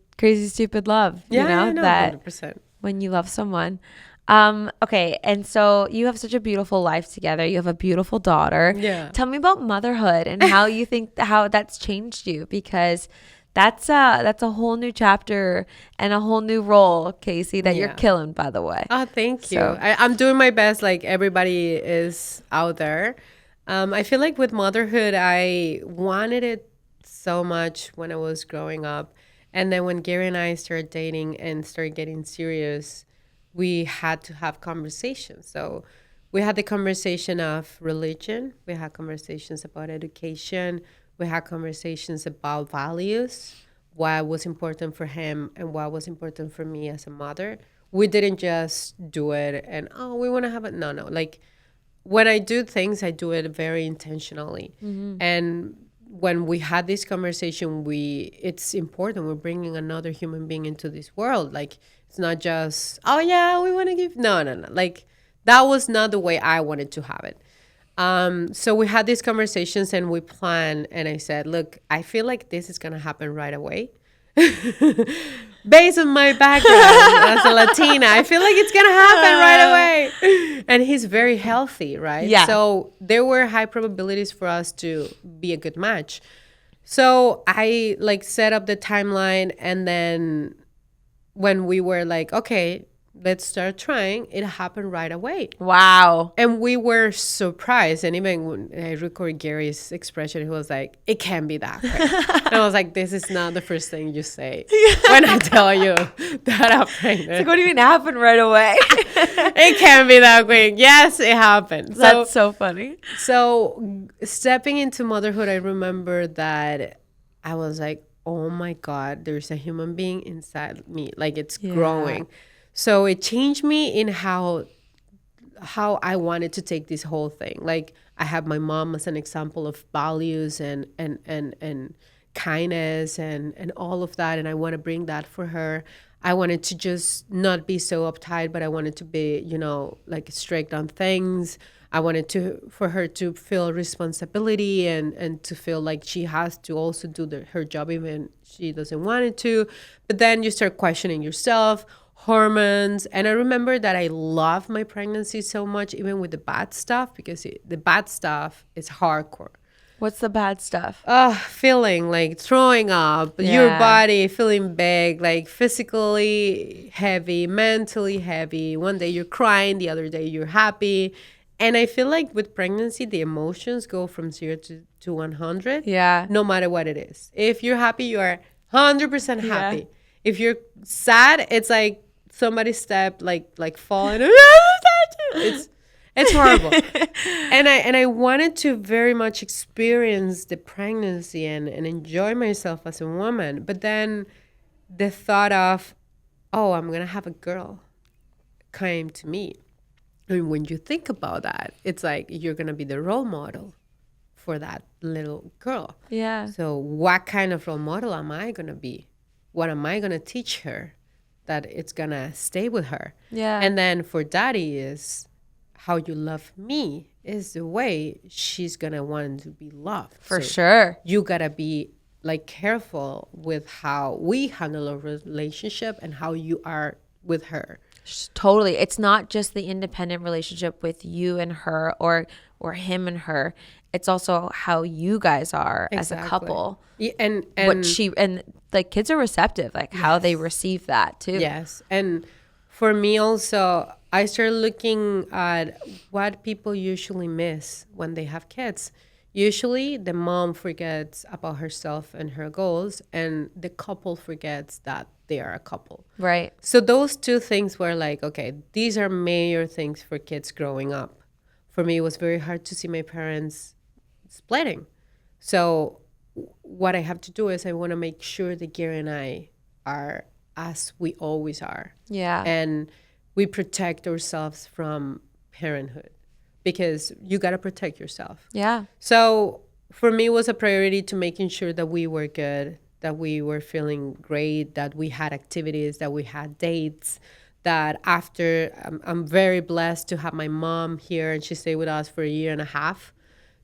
stupid love. Yeah, you know, that 100%. When you love someone. Okay, and so you have such a beautiful life together. You have a beautiful daughter. Yeah. Tell me about motherhood and how you think how that's changed you, because that's a whole new chapter and a whole new role, Keisy, that you're killing, by the way. Oh, thank you. I'm doing my best, like everybody is out there. I feel like with motherhood, I wanted it so much when I was growing up. And then when Gary and I started dating and started getting serious, we had to have conversations. So we had the conversation of religion. We had conversations about education. We had conversations about values, what was important for him and what was important for me as a mother. We didn't just do it and, we want to have it. No. Like, when I do things, I do it very intentionally. Mm-hmm. And when we had this conversation, it's important. We're bringing another human being into this world. Like, it's not just, we want to give. No. Like, that was not the way I wanted to have it. So we had these conversations and we planned. And I said, look, I feel like this is going to happen right away. Based on my background as a Latina, I feel like it's going to happen right away. And he's very healthy, right? Yeah. So there were high probabilities for us to be a good match. So I set up the timeline. And then when we were like, okay, let's start trying. It happened right away. Wow. And we were surprised. And even when I record Gary's expression, he was like, it can't be that quick. And I was like, this is not the first thing you say when I tell you that I'm pregnant. It's like, what do you mean happen right away? It can't be that quick. Yes, it happened. That's so funny. So stepping into motherhood, I remember that I was like, oh my God, there's a human being inside me. Like it's growing. So it changed me in how I wanted to take this whole thing. Like I have my mom as an example of values and kindness and all of that. And I want to bring that for her. I wanted to just not be so uptight, but I wanted to be, you know, like strict on things. I wanted for her to feel responsibility and to feel like she has to also do her job even she doesn't want it to. But then you start questioning yourself, hormones. And I remember that I love my pregnancy so much, even with the bad stuff, because the bad stuff is hardcore. What's the bad stuff? Feeling like throwing up, your body feeling big, like physically heavy, mentally heavy. One day you're crying, the other day you're happy. And I feel like with pregnancy, the emotions go from 0 to 100. Yeah. No matter what it is. If you're happy, you are 100% happy. Yeah. If you're sad, it's like somebody stepped, like falling. It's horrible. And I wanted to very much experience the pregnancy and enjoy myself as a woman. But then the thought of, oh, I'm going to have a girl came to me. And when you think about that, it's like you're going to be the role model for that little girl. Yeah. So what kind of role model am I going to be? What am I going to teach her that it's going to stay with her? Yeah. And then for daddy is how you love me is the way she's going to want to be loved. For sure. You got to be like careful with how we handle a relationship and how you are with her. Totally. It's not just the independent relationship with you and her or him and her. It's also how you guys are as a couple. Yeah, and like kids are receptive, like how they receive that too. Yes. And for me also, I started looking at what people usually miss when they have kids. Usually the mom forgets about herself and her goals, and the couple forgets that they are a couple. Right. So those two things were like, okay, these are major things for kids growing up. For me, it was very hard to see my parents splitting. So what I have to do is I want to make sure that Gary and I are as we always are. Yeah. And we protect ourselves from parenthood, because you got to protect yourself. Yeah. So for me, it was a priority to making sure that we were good, that we were feeling great, that we had activities, that we had dates, that after, I'm very blessed to have my mom here, and she stayed with us for 1.5 years.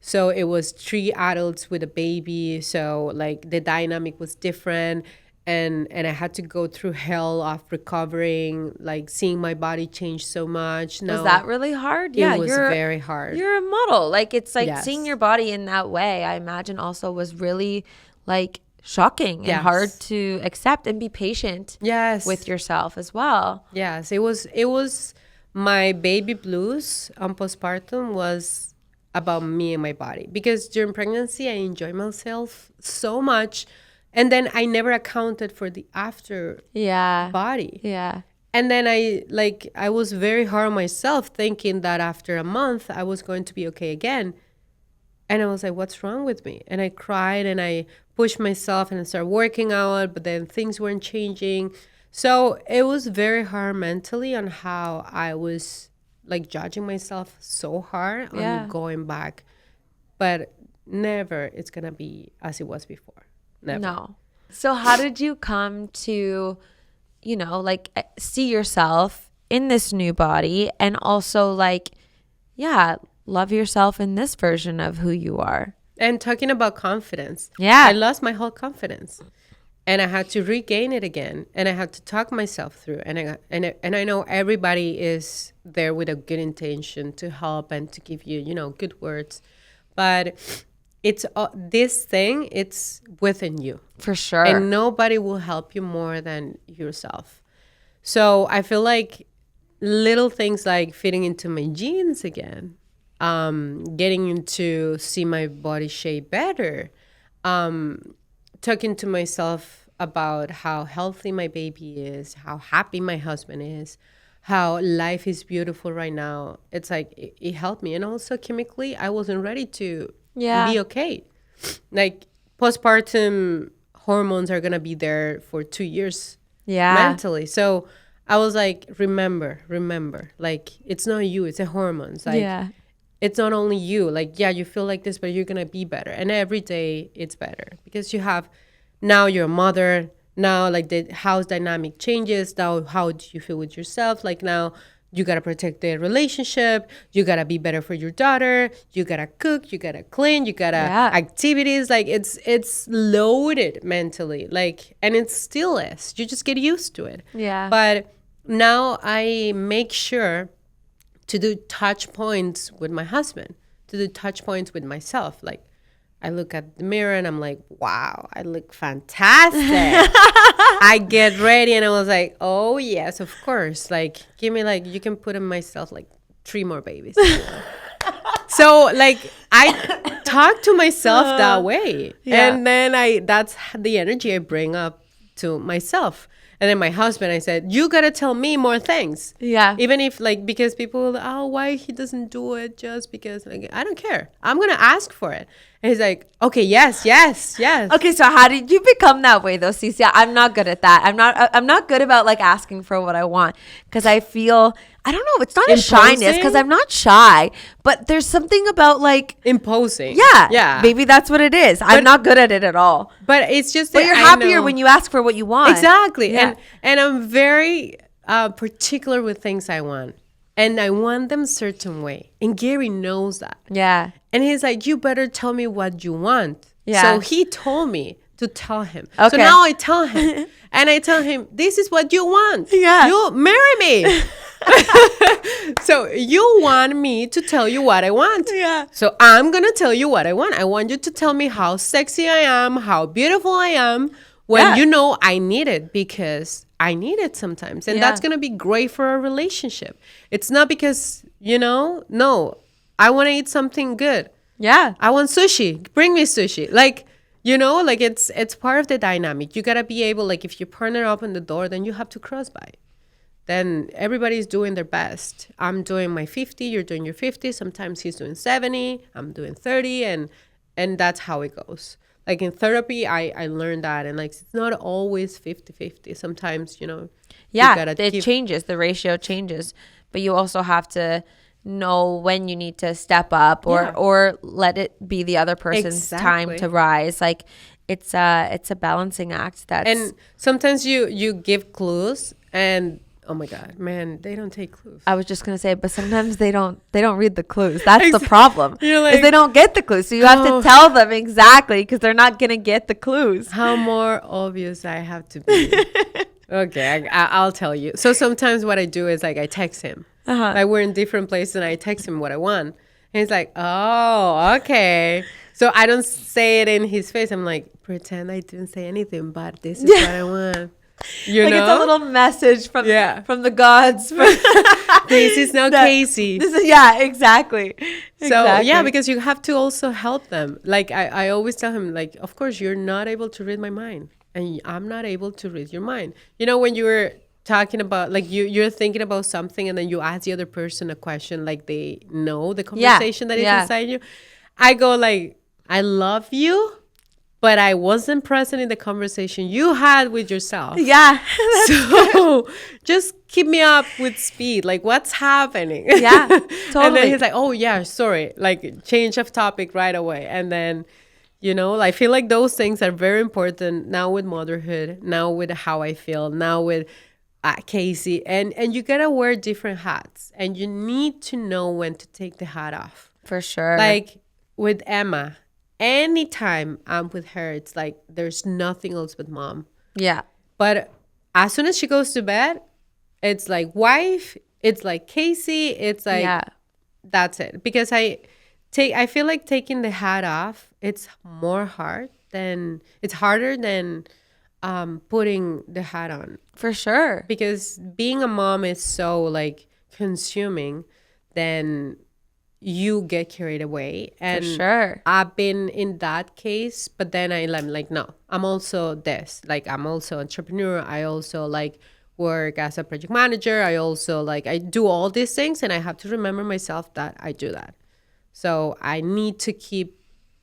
So it was 3 adults with a baby. So like the dynamic was different. And I had to go through hell of recovering, like seeing my body change so much. Was that really hard? Yeah, it was very hard. You're a model. Like it's like seeing your body in that way, I imagine also was really like shocking and hard to accept, and be patient with yourself as well. Yes, it was my baby blues on postpartum was about me and my body, because during pregnancy I enjoy myself so much. And then I never accounted for the after body. Yeah. And then I was very hard on myself, thinking that after a month I was going to be okay again. And I was like, what's wrong with me? And I cried and I pushed myself and I started working out, but then things weren't changing. So it was very hard mentally on how I was like judging myself so hard on going back. But never it's going to be as it was before. Never. No. So how did you come to, you know, like see yourself in this new body, and also like, love yourself in this version of who you are? And talking about confidence. Yeah. I lost my whole confidence, and I had to regain it again, and I had to talk myself through. And I know everybody is there with a good intention to help and to give you, you know, good words, but it's this thing, it's within you. For sure. And nobody will help you more than yourself. So I feel like little things like fitting into my jeans again, getting to see my body shape better, talking to myself about how healthy my baby is, how happy my husband is, how life is beautiful right now. It's like it helped me. And also chemically, I wasn't ready to be okay. Like postpartum hormones are going to be there for 2 years mentally. So I was like, remember, like it's not you, it's the hormones. Like it's not only you. Like, yeah, you feel like this, but you're going to be better. And every day it's better because you have, now you're a mother. Now, like the house dynamic changes. Now, how do you feel with yourself? Like now you got to protect the relationship. You got to be better for your daughter. You got to cook. You got to clean. You got to activities. Like it's loaded mentally. Like, and it still is. You just get used to it. Yeah. But now I make sure to do touch points with my husband, to do touch points with myself. Like I look at the mirror and I'm like, wow, I look fantastic. I get ready and I was like, oh yes, of course. Like give me like, you can put in myself like 3 more babies. So like I talk to myself that way. And then that's the energy I bring up to myself. And then my husband, I said, you got to tell me more things. Yeah. Even if like, because people, why he doesn't do it just because, like, I don't care. I'm going to ask for it. And he's like, okay, yes. Okay, so how did you become that way though, Keysi? I'm not good at that. I'm not good about like asking for what I want because I feel, I don't know, it's not a shyness because I'm not shy, but there's something about like imposing. Yeah. Maybe that's what it is. I'm not good at it at all. But it's just that you're happier when you ask for what you want. Exactly. Yeah. And I'm very particular with things I want. And I want them a certain way. And Gary knows that. Yeah. And he's like, you better tell me what you want. Yeah. So he told me to tell him. Okay. So now I tell him. And I tell him, this is what you want. Yeah. You marry me. So you want me to tell you what I want. Yeah. So I'm going to tell you what I want. I want you to tell me how sexy I am, how beautiful I am. When you know I need it because I need it sometimes. And that's going to be great for our relationship. It's not because, no, I want to eat something good. Yeah. I want sushi. Bring me sushi. Like, like it's part of the dynamic. You got to be able, like if your partner open the door, then you have to cross by. Then everybody's doing their best. I'm doing my 50, you're doing your 50. Sometimes he's doing 70, I'm doing 30. And that's how it goes. Like in therapy, I learned that. And like, it's not always 50-50. Sometimes, it changes. The ratio changes. But you also have to know when you need to step up or let it be the other person's time to rise. Like it's a balancing act. And sometimes you give clues and oh my God, man, they don't take clues. I was just gonna say, but sometimes they don't read the clues. That's the problem. Is they don't get the clues. So you have to tell them exactly because they're not gonna get the clues. How more obvious I have to be. Okay, I'll tell you. So sometimes what I do is like I text him. Like we're in different places and I text him what I want. And he's like, oh, okay. So I don't say it in his face. I'm like, pretend I didn't say anything, but this is what I want. You like know? It's a little message from the gods. This is now Keisy. Exactly. So because you have to also help them. Like I always tell him, like, of course you're not able to read my mind, and I'm not able to read your mind. When you were talking about like you're thinking about something, and then you ask the other person a question, like they know the conversation that is inside you. I go like, I love you. But I wasn't present in the conversation you had with yourself. Yeah. So just keep me up with speed. Like, what's happening? Yeah, totally. And then he's like, oh, yeah, sorry. Like, change of topic right away. And then, I feel like those things are very important now with motherhood, now with how I feel, now with Keisy. And you got to wear different hats. And you need to know when to take the hat off. For sure. Like, with Emma. Anytime I'm with her, it's like there's nothing else but mom. Yeah. But as soon as she goes to bed, it's like wife, it's like Keisy, it's like that's it. Because I feel like taking the hat off, it's harder than putting the hat on. For sure. Because being a mom is so like consuming, then you get carried away. And For sure. I've been in that case, but then I'm like, no, I'm also this. Like, I'm also entrepreneur. I also like work as a project manager. I also like, I do all these things, and I have to remember myself that I do that. So I need to keep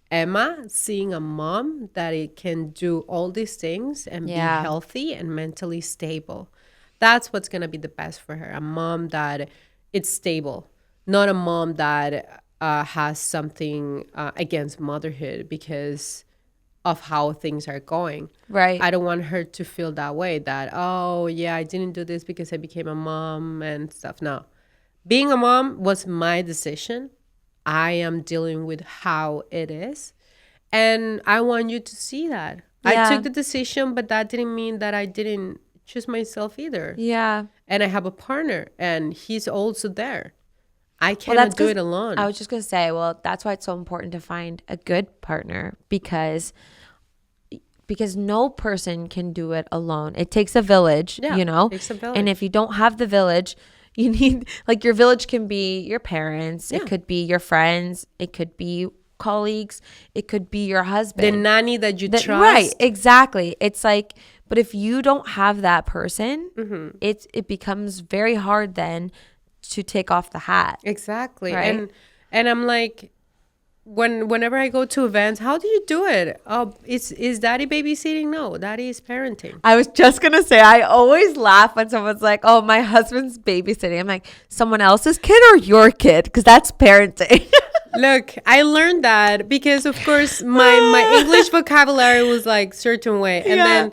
Emma seeing a mom that it can do all these things and be healthy and mentally stable. That's what's going to be the best for her. A mom that it's stable, not a mom that has something against motherhood because of how things are going. Right. I don't want her to feel that way, that, oh, yeah, I didn't do this because I became a mom and stuff. No. Being a mom was my decision. I am dealing with how it is. And I want you to see that. Yeah. I took the decision, but that didn't mean that I didn't choose myself either. Yeah. And I have a partner, and he's also there. I cannot do it alone. I was just going to say, well, that's why it's so important to find a good partner, because no person can do it alone. It takes a village, you know? It takes a village. And if you don't have the village, you need, like, your village can be your parents. Yeah. It could be your friends. It could be colleagues. It could be your husband. The nanny that you trust. Right, exactly. It's like, but if you don't have that person, it becomes very hard then to take off the hat. Exactly. Right? And I'm like, whenever I go to events, how do you do it? Is daddy babysitting? No, daddy is parenting. I was just going to say, I always laugh when someone's like, oh, my husband's babysitting. I'm like, someone else's kid or your kid? Because that's parenting. Look, I learned that because, of course, my English vocabulary was like certain way. And then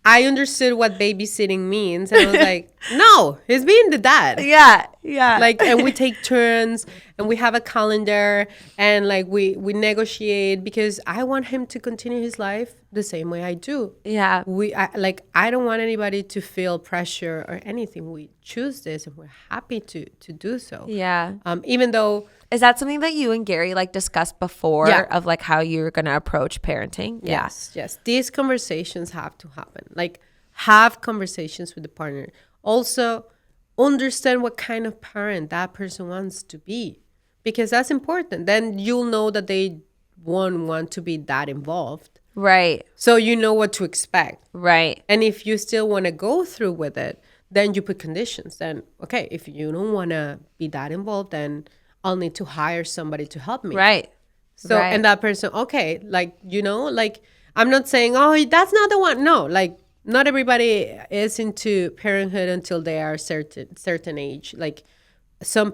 I understood what babysitting means. And I was like, no, he's being the dad. Yeah, yeah. Like, and we take turns, and we have a calendar, and like we negotiate, because I want him to continue his life the same way I do. Yeah. I don't want anybody to feel pressure or anything. We choose this, and we're happy to do so. Yeah. Even though. Is that something that you and Gary like discussed before of like how you're going to approach parenting? Yes. These conversations have to happen. Like, have conversations with the partner. Also, understand what kind of parent that person wants to be, because that's important. Then you'll know that they won't want to be that involved. Right. So you know what to expect. Right. And if you still want to go through with it, then you put conditions. Then, okay, if you don't want to be that involved, then I'll need to hire somebody to help me. Right. So, and that person, okay, like, you know, like, I'm not saying, oh, that's not the one. No, like, not everybody is into parenthood until they are certain age. Like, some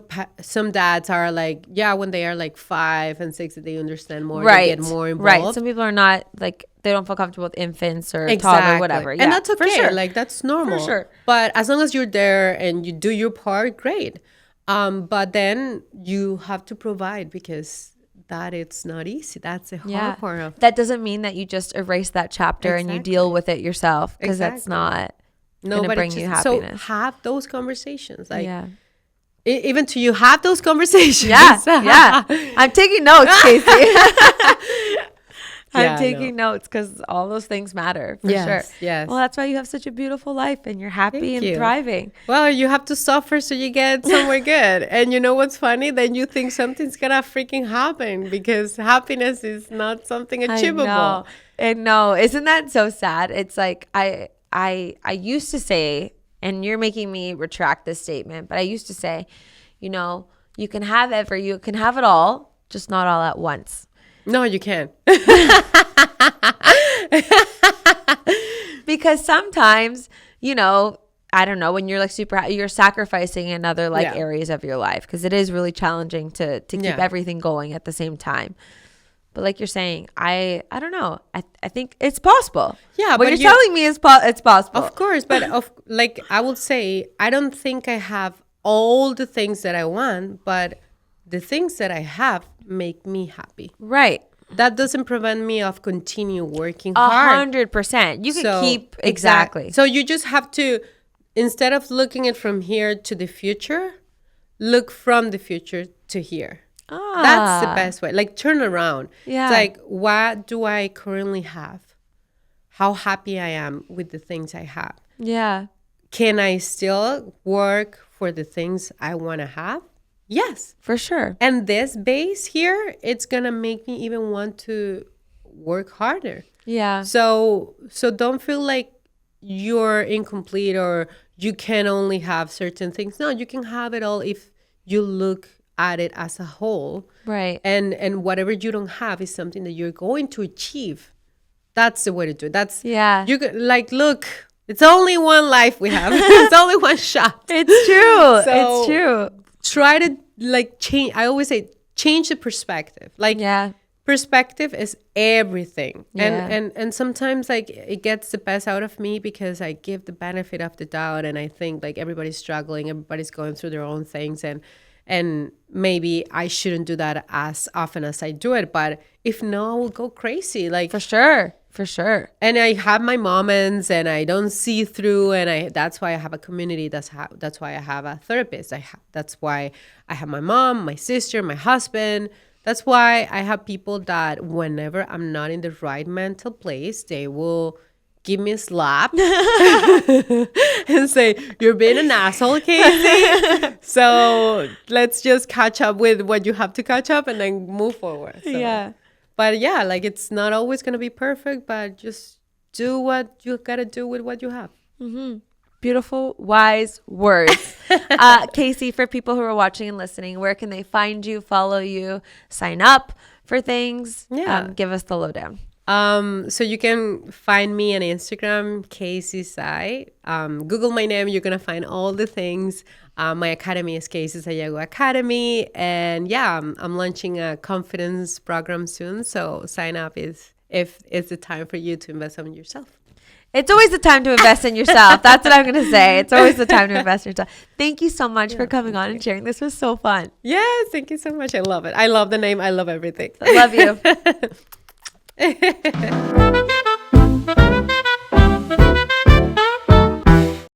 dads are like, yeah, when they are like 5 and 6, they understand more, they get more involved. Right. Some people are not, like, they don't feel comfortable with infants or toddler or whatever. Yeah, and that's okay. For sure. Like, that's normal. For sure. But as long as you're there and you do your part, great. But then you have to provide, because that it's not easy. That's the hard part of. That doesn't mean that you just erase that chapter and you deal with it yourself, because that's not going to bring you happiness. So have those conversations. Like, even to you, have those conversations. Yeah. I'm taking notes, Keisy. I'm taking notes, because all those things matter for sure. Yes. Well, that's why you have such a beautiful life and you're happy and thriving. Well, you have to suffer so you get somewhere good. And you know what's funny? Then you think something's gonna freaking happen, because happiness is not something achievable. I know. Isn't that so sad? It's like I used to say, and you're making me retract this statement, but I used to say, you know, you can have it all, just not all at once. No, you can't. Because sometimes, you know, I don't know, when you're like you're sacrificing in other like areas of your life, because it is really challenging to keep everything going at the same time. But like you're saying, I don't know. I think it's possible. Yeah, what you're telling me is it's possible. Of course, but like I would say, I don't think I have all the things that I want, but the things that I have make me happy. Right. That doesn't prevent me of continue working hard. 100%. You can keep exactly. So you just have to, instead of looking at from here to the future, look from the future to here. That's the best way. Like, turn around. Yeah. It's like, what do I currently have? How happy I am with the things I have. Yeah. Can I still work for the things I want to have? Yes. For sure. And this base here, it's going to make me even want to work harder. Yeah. So don't feel like you're incomplete or you can only have certain things. No, you can have it all if you look at it as a whole. Right. And whatever you don't have is something that you're going to achieve. That's the way to do it. That's you could, like, look, it's only one life we have. It's only one shot. It's true. So it's true. Try to like change. I always say change the perspective. Like perspective is everything. And sometimes like it gets the best out of me because I give the benefit of the doubt and I think like everybody's struggling, everybody's going through their own things and maybe I shouldn't do that as often as I do it. But if no, I will go crazy. Like For sure. And I have my moments and I don't see through. And that's why I have a community. That's why I have a therapist. That's why I have my mom, my sister, my husband. That's why I have people that whenever I'm not in the right mental place, they will give me a slap and say, you're being an asshole, Keisy. So let's just catch up with what you have to catch up and then move forward. So, yeah. But yeah, like it's not always going to be perfect, but just do what you got to do with what you have. Mm-hmm. Beautiful, wise words. Keisy, for people who are watching and listening, where can they find you, follow you, sign up for things? Give us the lowdown. So you can find me on Instagram, Keysi Say. Google my name, you're going to find all the things. My academy is Keysi Sayago Academy. And I'm launching a confidence program soon. So sign up if it's the time for you to invest in yourself. It's always the time to invest in yourself. That's what I'm going to say. It's always the time to invest in yourself. Thank you so much for coming on and sharing. This was so fun. Yes, thank you so much. I love it. I love the name. I love everything. I love you.